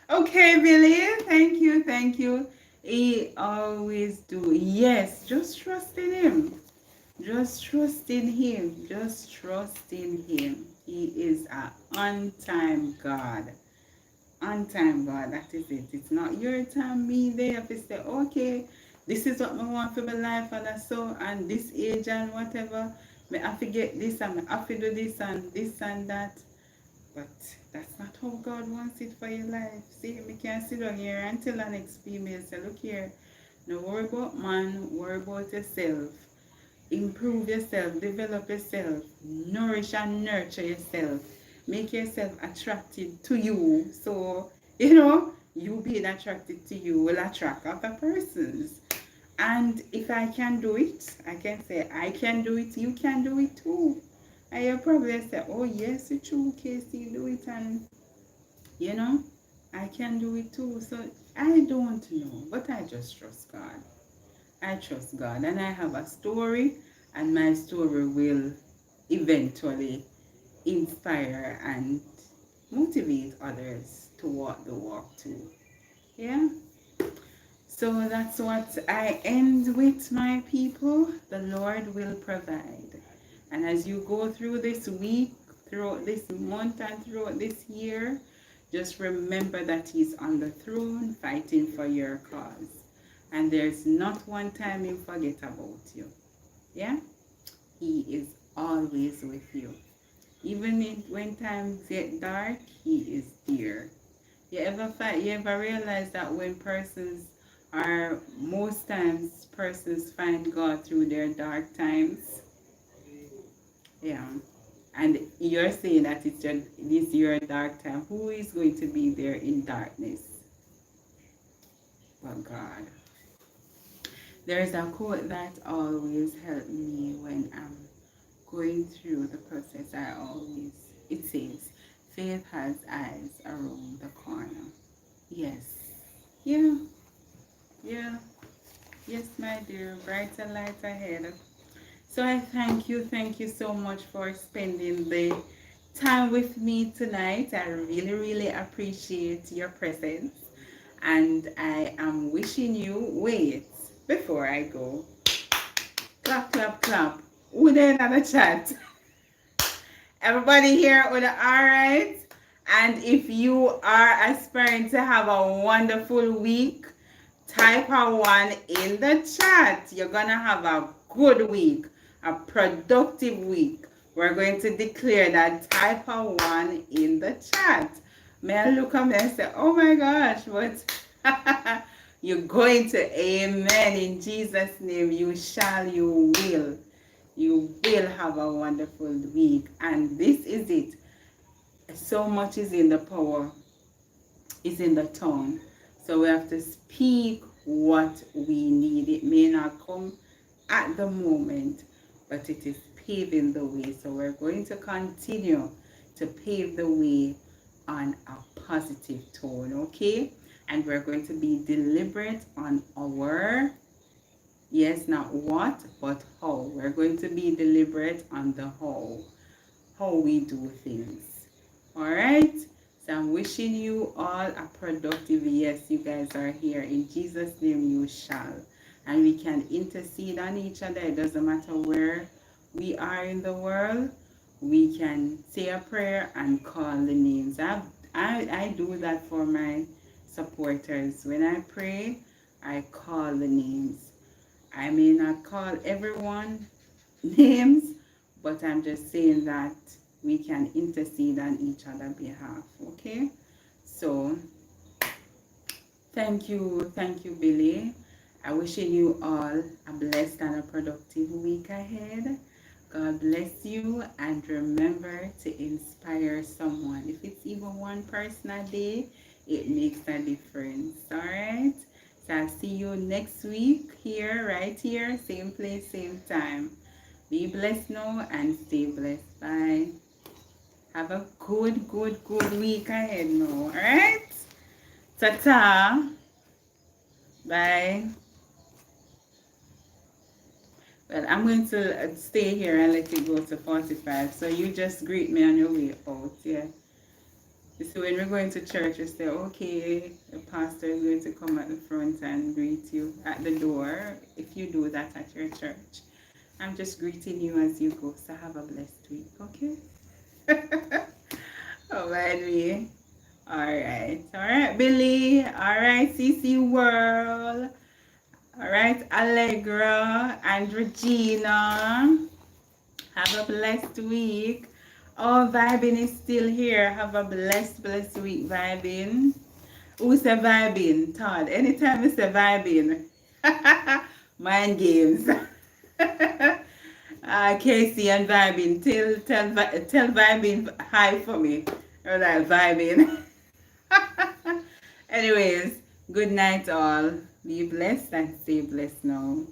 Okay, Billy. Thank you, thank you. He always do. Yes, just trust in Him. Just trust in Him. Just trust in Him. He is an on-time God. On-time God, that is it. It's not your time, me there. If you say, okay, this is what I want for my life, and so, and this age and whatever, I have to get this and I have to do this and that. But That's not how God wants it for your life. See, we can't sit down here and tell the next female, say, look here, no worry about man, worry about yourself. Improve yourself, develop yourself, nourish and nurture yourself. Make yourself attractive to you. So, you being attracted to you will attract other persons. And if I can do it, I can say, I can do it, you can do it too. And you'll probably say, oh yes, it's true, KC, do it. And, I can do it too. So I don't know, but I just trust God. I trust God. And I have a story, and my story will eventually inspire and motivate others to walk the walk too. Yeah? So that's what I end with, my people. The Lord will provide. And as you go through this week, throughout this month, and throughout this year, just remember that He's on the throne fighting for your cause. And there's not one time He'll forget about you. Yeah? He is always with you. Even when times get dark, He is there. You ever realize that when most times persons find God through their dark times? Yeah. And you're saying that it's your dark time. Who is going to be there in darkness? But God. There's a quote that always helps me when I'm going through the process. It says, faith has eyes around the corner. Yes. Yeah. Yeah. Yes, my dear. Brighter light ahead. So I thank you so much for spending the time with me tonight. I really, really appreciate your presence. And I am wishing you, wait, before I go, clap, clap, clap. Who there another chat? Everybody here with an alright? And if you are aspiring to have a wonderful week, type a 1 in the chat. You're going to have a good week, a productive week. We're going to declare that. Type a 1 in the chat. May I look at me and say, oh my gosh, but you're going to amen in Jesus' name. You will. You will have a wonderful week. And this is it. So much is in the power, is in the tongue. So we have to speak what we need. It may not come at the moment, but it is paving the way. So we're going to continue to pave the way on a positive tone, okay? And we're going to be deliberate on our, yes, not what, but how. We're going to be deliberate on the how we do things. All right? So I'm wishing you all a productive, yes, you guys are here. In Jesus' name you shall. And we can intercede on each other. It doesn't matter where we are in the world. We can say a prayer and call the names. I do that for my supporters. When I pray, I call the names. I may not call everyone names, but I'm just saying that we can intercede on each other's behalf, okay? So thank you, Billy. I'm wishing you all a blessed and a productive week ahead. God bless you, and remember to inspire someone. If it's even one person a day, it makes a difference. All right? So I'll see you next week here, right here, same place, same time. Be blessed now and stay blessed. Bye. Have a good week ahead now. All right? Ta-ta. Bye. Well, I'm going to stay here and let it go to 45. So you just greet me on your way out, yeah? You see, when we're going to church, we say, okay, the pastor is going to come at the front and greet you at the door. If you do that at your church, I'm just greeting you as you go. So have a blessed week, okay? Oh, by the way. All right, Billy. All right, CC World. All right, Allegra and Regina. Have a blessed week. Oh, vibing is still here. Have a blessed week, vibing. Who say vibing? Todd. Anytime you say vibing, mind games. Casey and vibing. Tell vibing hi for me. Or like vibing. Anyways, good night all. Be blessed and stay blessed now.